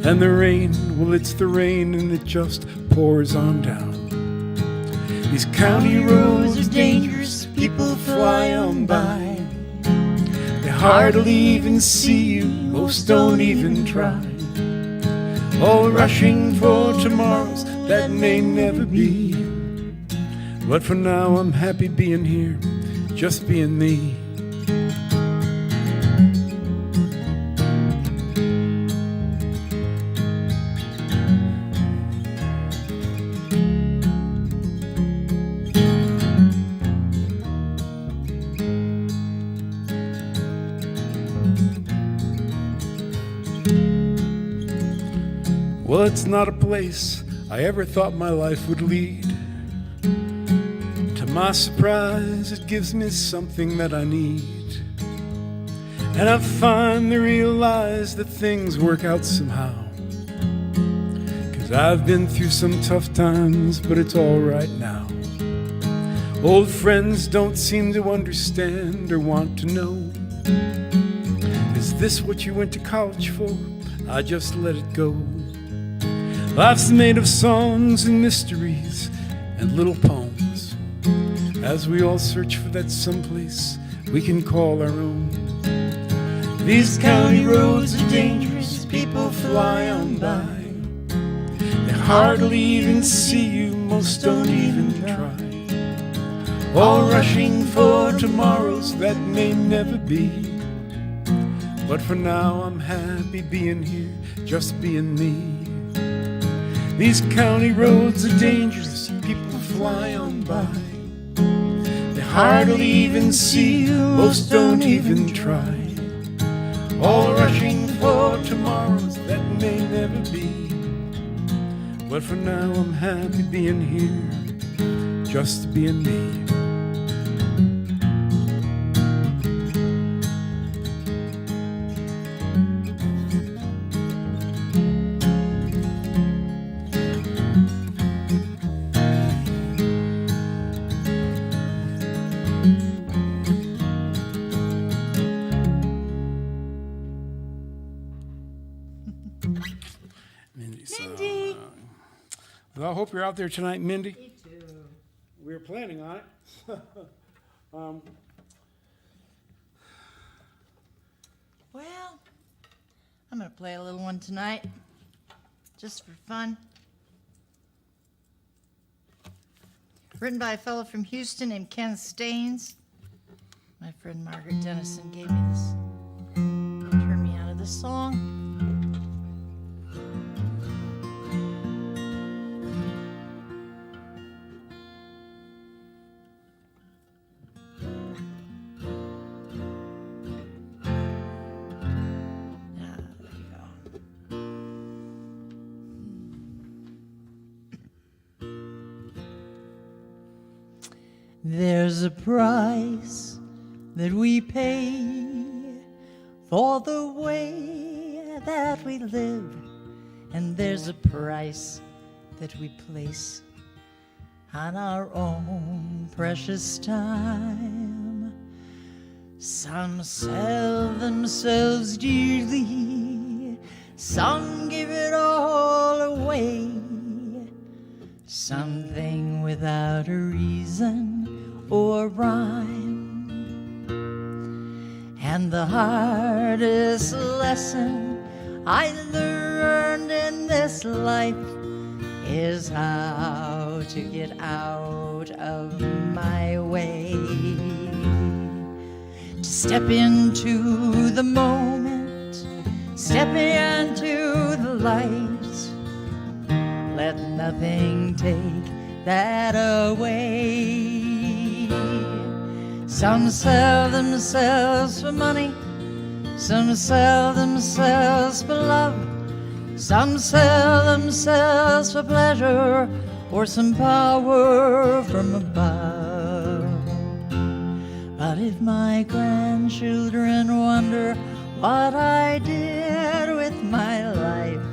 And the rain, well, it's the rain, and it just pours on down. These county roads are dangerous, people fly on by. They hardly even see you, most don't even try. All rushing for tomorrows that may never be. But for now I'm happy being here, just being me. Well, it's not a place I ever thought my life would lead. To my surprise, it gives me something that I need. And I finally realize that things work out somehow. 'Cause I've been through some tough times, but it's all right now. Old friends don't seem to understand or want to know. Is this what you went to college for? I just let it go. Life's made of songs and mysteries and little poems, as we all search for that someplace we can call our own. These county roads are dangerous, people fly on by. They hardly even see you, most don't even try. All rushing for tomorrows that may never be. But for now I'm happy being here, just being me. These county roads are dangerous, people fly on by. They hardly even see you, most don't even try. All rushing for tomorrows that may never be. But for now I'm happy being here, just being me. Mindy. Well, I hope you're out there tonight, Mindy. Me too. We're planning on it. Well, I'm going to play a little one tonight, just for fun. Written by a fellow from Houston named Ken Staines. My friend Margaret Dennison gave me this. Turned me out of this song. There's a price that we pay for the way that we live, and there's a price that we place on our own precious time. Some sell themselves dearly, some give it all away, something without a reason or rhyme. And the hardest lesson I learned in this life is how to get out of my way, to step into the moment, step into the light, let nothing take that away. Some sell themselves for money, some sell themselves for love, some sell themselves for pleasure or some power from above. But if my grandchildren wonder what I did with my life,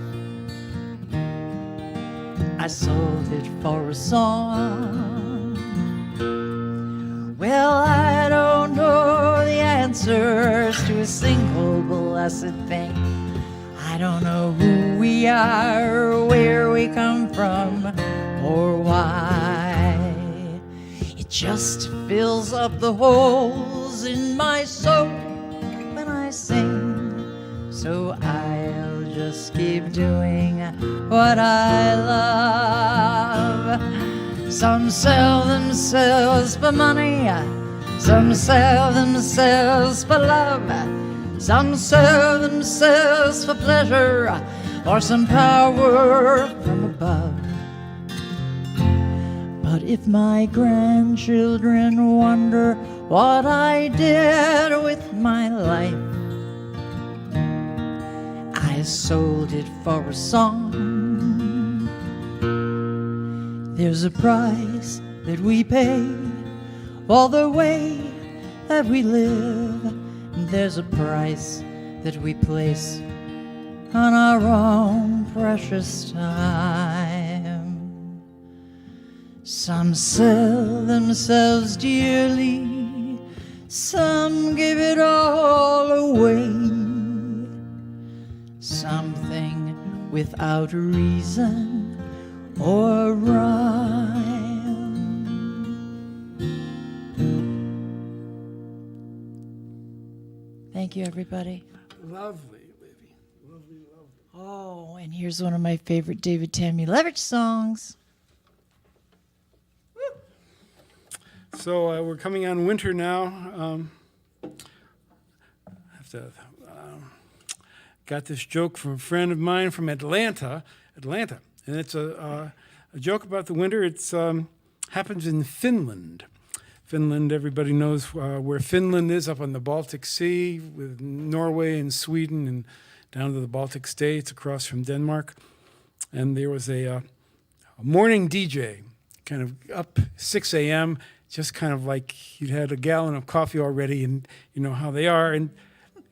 I sold it for a song. Well, I don't know the answers to a single blessed thing. I don't know who we are, or where we come from, or why. It just fills up the holes in my soul when I sing. So I'll just keep doing what I love. Some sell themselves for money, some sell themselves for love, some sell themselves for pleasure or some power from above. But if my grandchildren wonder what I did with my life, I sold it for a song. There's a price that we pay for the way that we live. There's a price that we place on our own precious time. Some sell themselves dearly, some give it all away. Something without reason or rhyme. Thank you, everybody. Lovely, Livy. Lovely, lovely. Oh, and here's one of my favorite David Tammy Leverage songs. So we're coming on winter now. Got this joke from a friend of mine from Atlanta, and it's a joke about the winter. It's happens in Finland. Finland, everybody knows where Finland is, up on the Baltic Sea, with Norway and Sweden, and down to the Baltic states, across from Denmark. And there was a morning DJ, kind of up 6 a.m., just kind of like he'd had a gallon of coffee already, and you know how they are.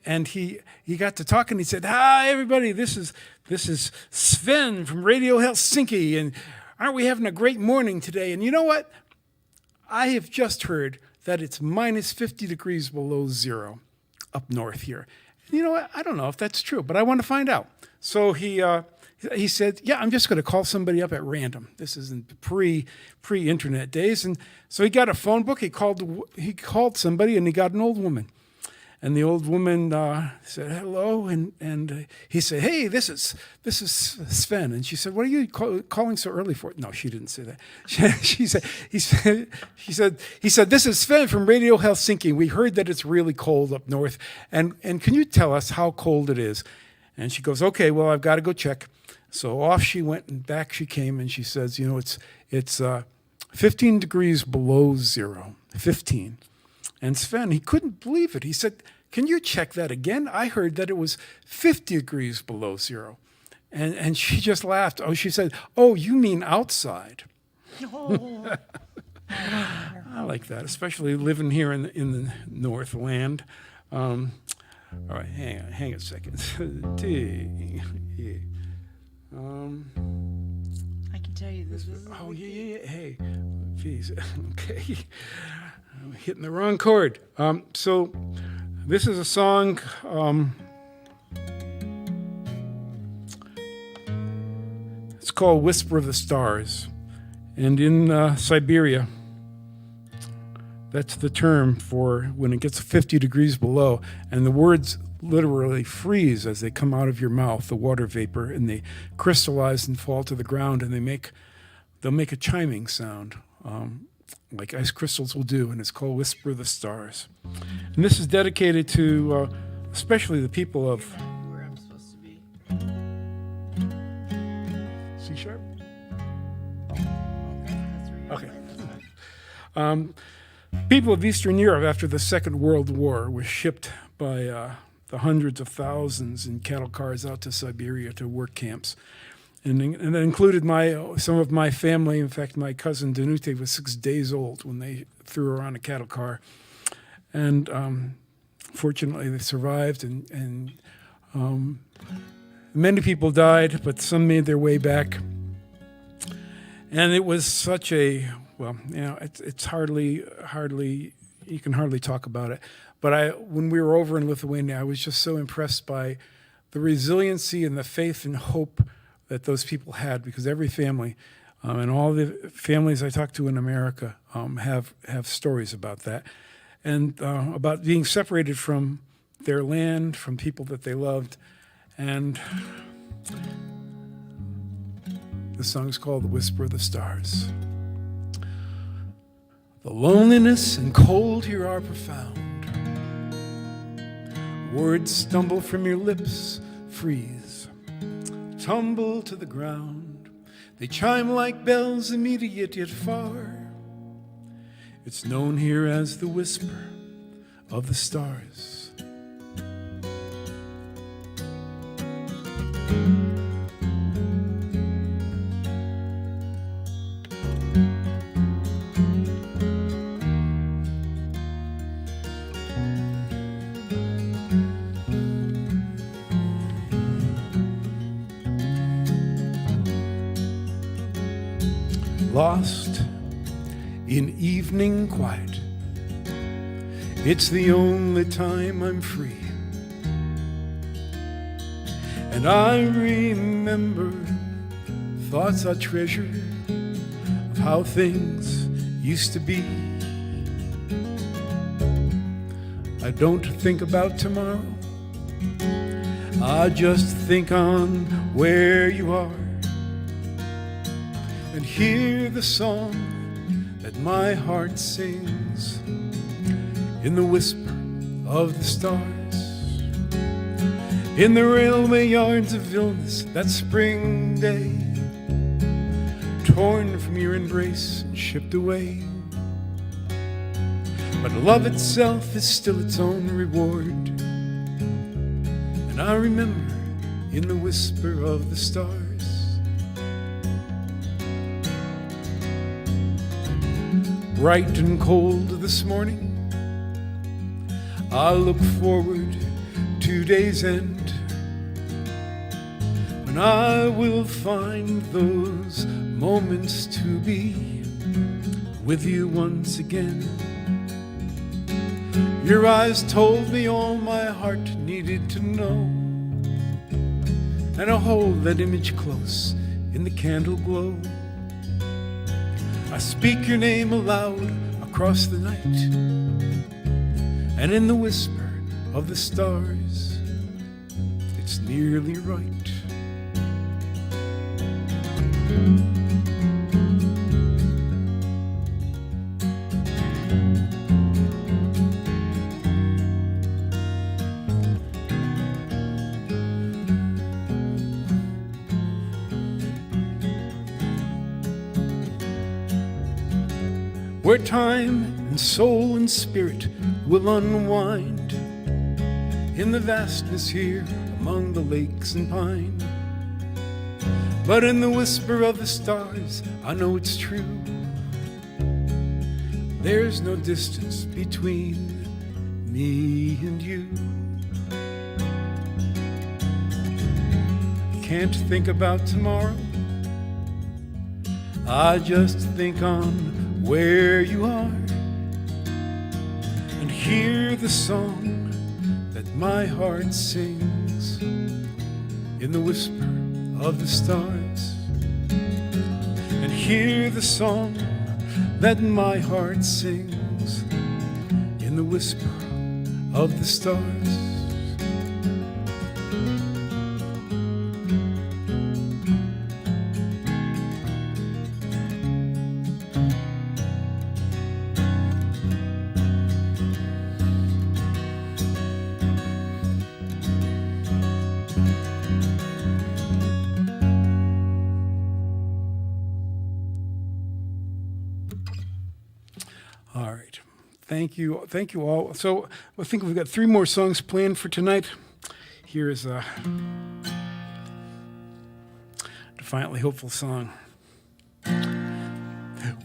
And he got to talking. He said, "Hi, everybody. This is Sven from Radio Helsinki, and aren't we having a great morning today? And you know what? I have just heard that it's minus 50 degrees below zero up north here. And you know what? I don't know if that's true, but I want to find out." So he said, "Yeah, I'm just going to call somebody up at random." This is in pre-internet days, and so he got a phone book. He called somebody, and he got an old woman. And the old woman said hello, and he said, "Hey, this is Sven." And she said, "What are you calling so early for?" No, she didn't say that. He said, "This is Sven from Radio Helsinki. We heard that it's really cold up north, and can you tell us how cold it is?" And she goes, "Okay, well, I've got to go check." So off she went, and back she came, and she says, "You know, it's 15 degrees below zero, 15." And Sven, he couldn't believe it. He said, "Can you check that again? I heard that it was 50 degrees below zero." And she just laughed. Oh, she said, "Oh, you mean outside." Oh. I like that, especially living here in the Northland. All right, hang a second. I can tell you this is. Oh, yeah. Hey, geez. Okay. I'm hitting the wrong chord. So this is a song. It's called "Whisper of the Stars." And in Siberia, that's the term for when it gets 50 degrees below, and the words literally freeze as they come out of your mouth, the water vapor, and they crystallize and fall to the ground, and they'll make a chiming sound, like ice crystals will do, and it's called "Whisper of the Stars." And this is dedicated to especially the people of Where I'm supposed to be. C sharp. Okay. Okay. People of Eastern Europe after the Second World War were shipped by the hundreds of thousands in cattle cars out to Siberia to work camps. And that included some of my family. In fact, my cousin Danute was 6 days old when they threw her on a cattle car. And fortunately, they survived. And many people died, but some made their way back. And it was such a, well, you know, it's hardly, you can hardly talk about it. But when we were over in Lithuania, I was just so impressed by the resiliency and the faith and hope that those people had, because every family and all the families I talk to in America have stories about that, and about being separated from their land, from people that they loved. And the song is called "The Whisper of the Stars." The loneliness and cold here are profound. Words stumble from your lips, freeze, tumble to the ground. They chime like bells immediate yet far. It's known here as the whisper of the stars. in evening quiet. It's the only time I'm free. And I remember thoughts I treasure of how things used to be. I don't think about tomorrow, I just think on where you are, and hear the song that my heart sings in the whisper of the stars. In the railway yards of illness that spring day, torn from your embrace and shipped away. But love itself is still its own reward, and I remember in the whisper of the stars. Bright and cold this morning, I look forward to day's end, when I will find those moments to be with you once again. Your eyes told me all my heart needed to know, and I'll hold that image close in the candle glow. I speak your name aloud across the night, and in the whisper of the stars, it's nearly right. Where time and soul and spirit will unwind in the vastness here among the lakes and pine. But in the whisper of the stars, I know it's true. There's no distance between me and you. Can't think about tomorrow, I just think on where you are, and hear the song that my heart sings in the whisper of the stars, and hear the song that my heart sings in the whisper of the stars. All right. Thank you all. So I think we've got 3 more songs planned for tonight. Here is a defiantly hopeful song.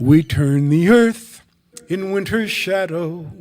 We turn the earth in winter's shadow,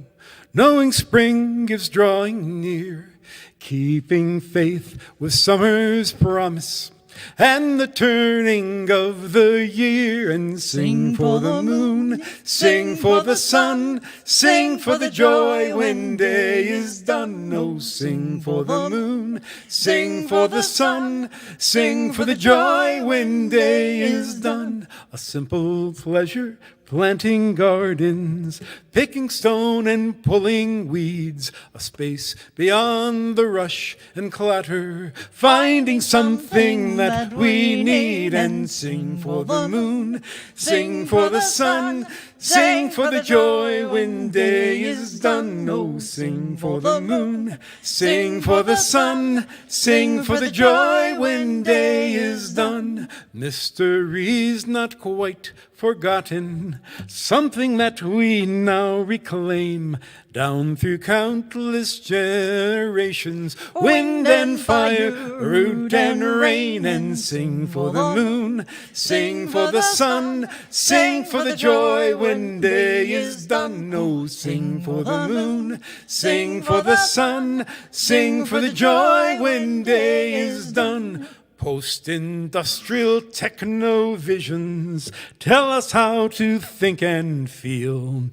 knowing spring is drawing near, keeping faith with summer's promise and the turning of the year, and sing for the moon, sing for the sun, sing for the joy when day is done. Oh, sing for the moon, sing for the sun, sing for the joy when day is done. A simple pleasure, planting gardens, picking stone and pulling weeds, a space beyond the rush and clatter, finding something that we need. And sing for the moon, sing for the sun, sing for the joy when day is done. Oh, sing for the moon, sing for the sun, sing for the joy when day is done. Mysteries not quite forgotten, something that we now reclaim down through countless generations, wind and fire, root and rain. And sing for the moon, sing for the sun, sing for the joy when day is done. Oh, sing for the moon, sing for the sun, sing for the joy when day is done. Post-industrial techno-visions tell us how to think and feel.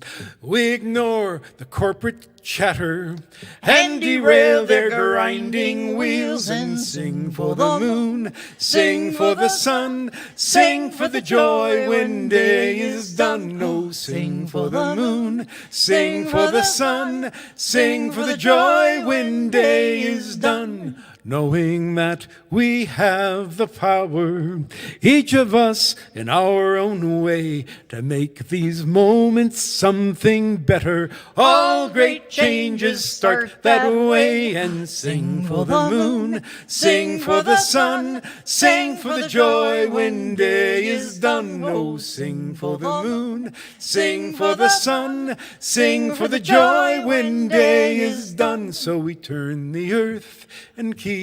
We ignore the corporate chatter and derail their grinding wheels and sing for the moon, sing for the sun, sing for the joy when day is done. Oh, sing for the moon, sing for the sun, sing for the joy when day is done. Knowing that we have the power, each of us in our own way, to make these moments something better. All great changes start that way. And sing for the moon, sing for the sun, sing for the joy when day is done. Oh, sing for the moon, sing for the sun, sing for the joy when day is done. So we turn the earth and keep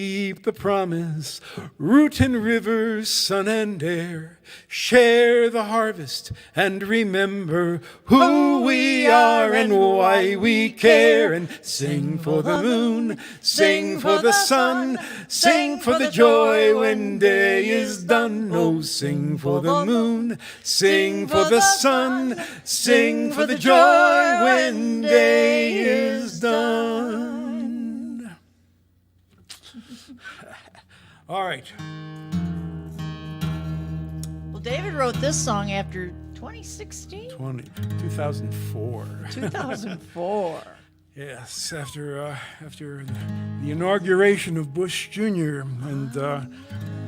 the promise, root and rivers, sun and air, share the harvest and remember who we are and why we care. And sing for the moon, sing for the sun, sing for the joy when day is done. Oh, sing for the moon, sing for the sun, sing for the joy when day is done. All right. Well, David wrote this song after 2016? 2004. 2004. Yes, after the inauguration of Bush Jr. and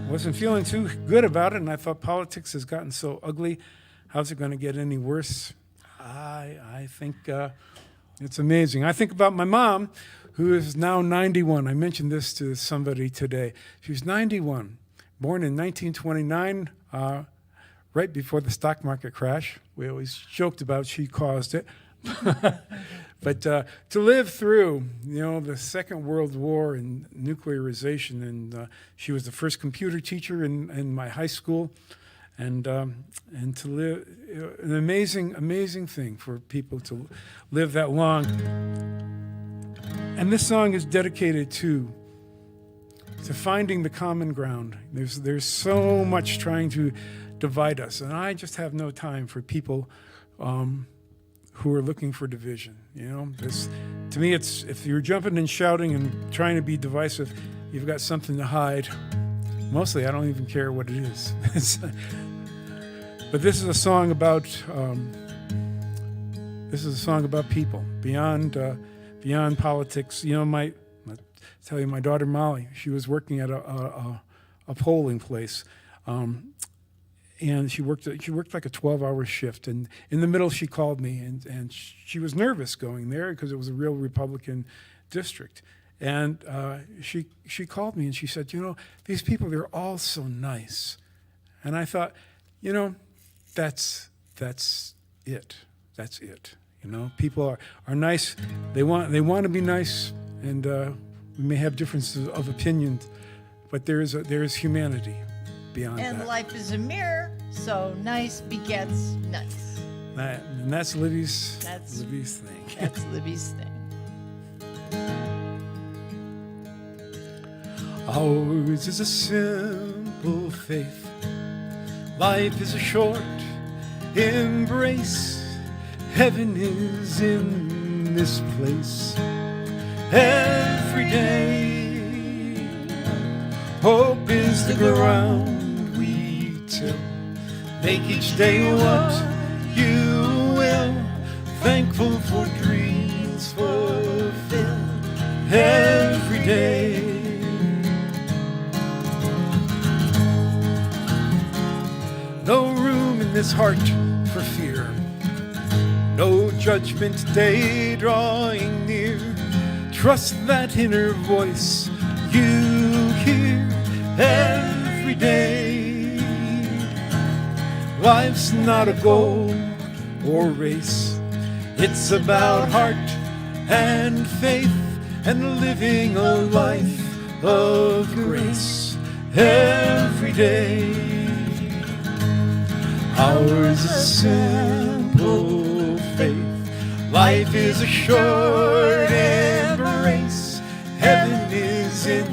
wasn't feeling too good about it, and I thought politics has gotten so ugly. How's it going to get any worse? I think it's amazing. I think about my mom, who is now 91. I mentioned this to somebody today. She's 91, born in 1929, right before the stock market crash. We always joked about she caused it. But to live through, the Second World War and nuclearization, and she was the first computer teacher in my high school, and to live, an amazing thing for people to live that long. And this song is dedicated to finding the common ground. There's so much trying to divide us, and I just have no time for people who are looking for division. To me, it's if you're jumping and shouting and trying to be divisive, you've got something to hide. Mostly, I don't even care what it is. But this is a song about people beyond politics. I'll tell you, my daughter Molly, she was working at a polling place, and she worked like a 12-hour shift. And in the middle, she called me, and she was nervous going there because it was a real Republican district. And she called me and she said, these people, they're all so nice. And I thought, that's it. That's it. People are nice. They want to be nice, and we may have differences of opinion, but there is humanity beyond that. And life is a mirror, so nice begets nice. And that's Libby's thing. That's Libby's thing. Ours is a simple faith. Life is a short embrace. Heaven is in this place every day. Hope is the ground we till. Make each day what you will. Thankful for dreams fulfilled every day. No room in this heart for fear. No judgment day drawing near. Trust that inner voice you hear every day. Life's not a goal or race. It's about heart and faith and living a life of grace every day. Ours is a simple faith. Life is a short embrace. Heaven is in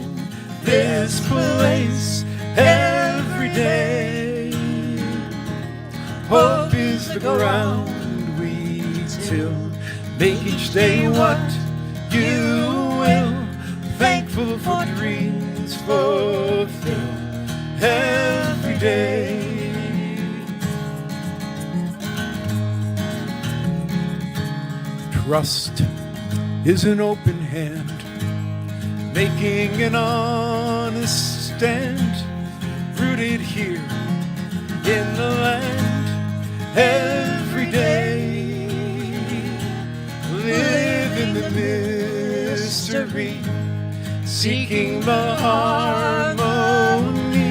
this place the ground we till. Make each day what you will. Thankful for dreams fulfilled every day. Trust is an open hand, making an honest stand, rooted here in the land every day. Live in the mystery, seeking the harmony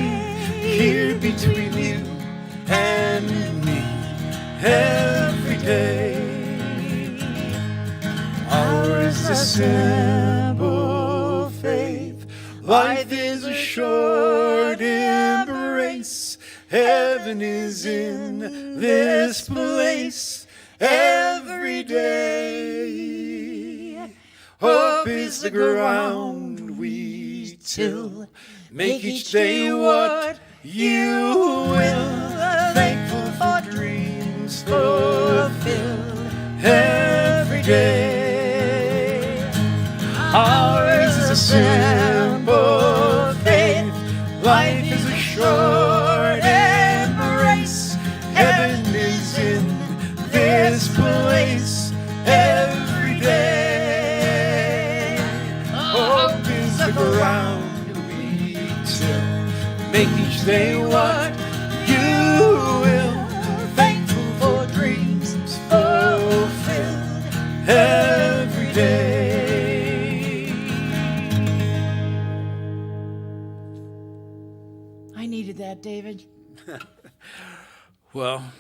here between you and me every day. Ours is a simple faith. Life is a short embrace. Heaven is in this place every day. Hope is the ground we till. Make each day what you will. Thankful for dreams fulfilled every day. Ours is a simple faith. Life is a short embrace. Heaven is in this place every day. Hope is the ground we till. Make each day what you will. Thankful for dreams fulfilled every day. I needed that, David. Well,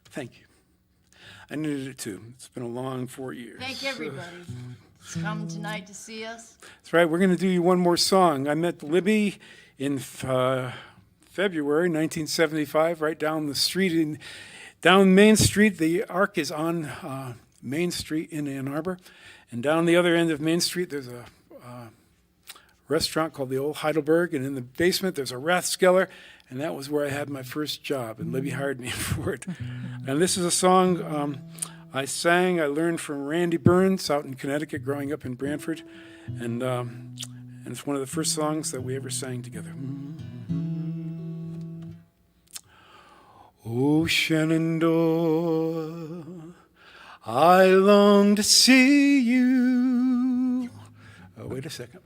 thank you. I needed it too. It's been a long 4 years. Thank everybody who's come tonight to see us. That's right. We're going to do you one more song. I met Libby in February 1975, right down the street, down Main Street. The Ark is on Main Street in Ann Arbor. And down the other end of Main Street, there's a restaurant called the Old Heidelberg. And in the basement, there's a Rathskeller. And that was where I had my first job. And Libby hired me for it. And this is a song I learned from Randy Burns out in Connecticut, growing up in Branford. And it's one of the first songs that we ever sang together. Oh, Shenandoah, I long to see you. Oh, wait a second.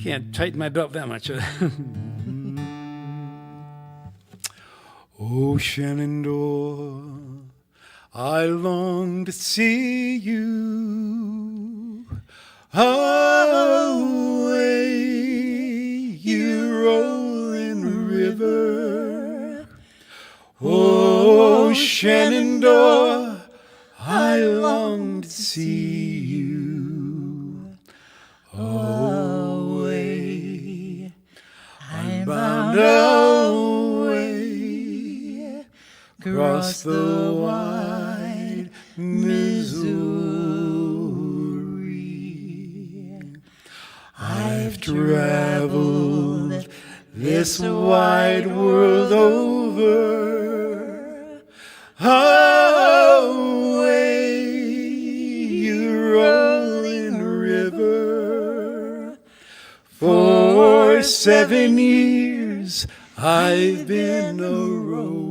Can't tighten my belt that much. Oh, Shenandoah, I long to see you. Away, you rolling river. Oh, Shenandoah, I long to see you. Away, I'm bound away across the wide Missouri. I've traveled this wide world over. Away, you rolling river. For 7 years I've been a rover.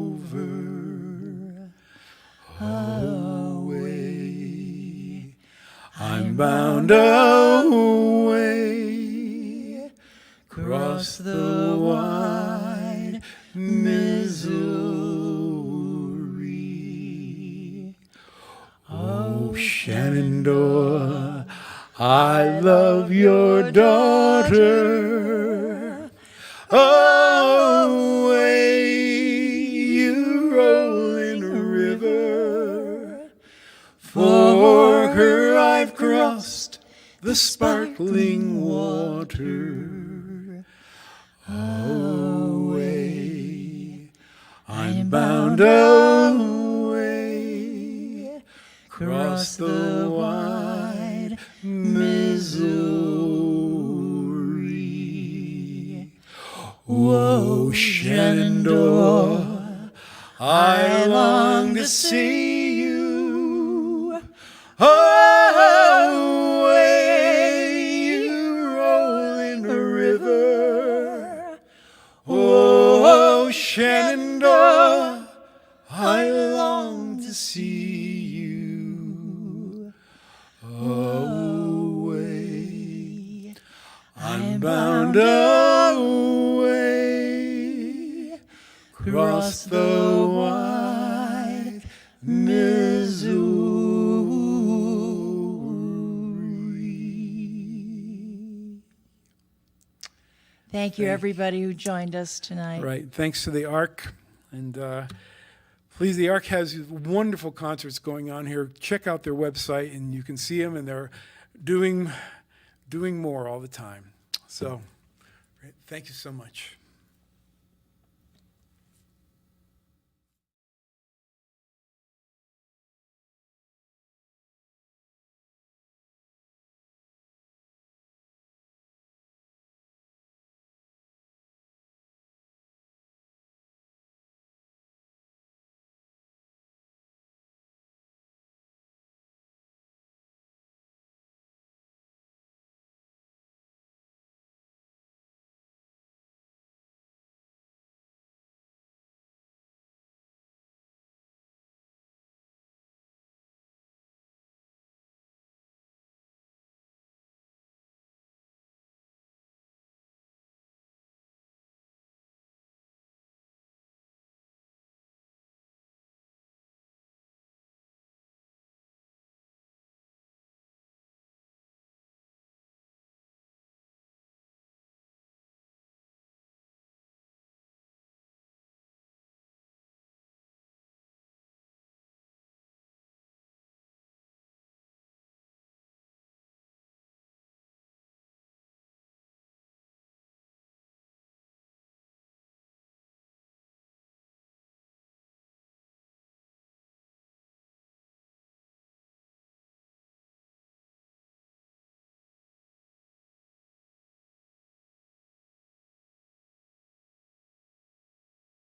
Away, I'm bound away across the wide Missouri. Oh, Shenandoah, I love your daughter. Away, you rolling river. For her I've crossed the sparkling water. Away, I'm bound away across the wide Missouri. Whoa, Shenandoah, I long to see you. Away you roll in the river. Oh, Shenandoah, I long to see you. Away, I'm bound away, across the wide Missouri. Thank you, everybody who joined us tonight. Right. Thanks to the Ark. And please, the Ark has wonderful concerts going on here. Check out their website, and you can see them, and they're doing more all the time. So, thank you so much.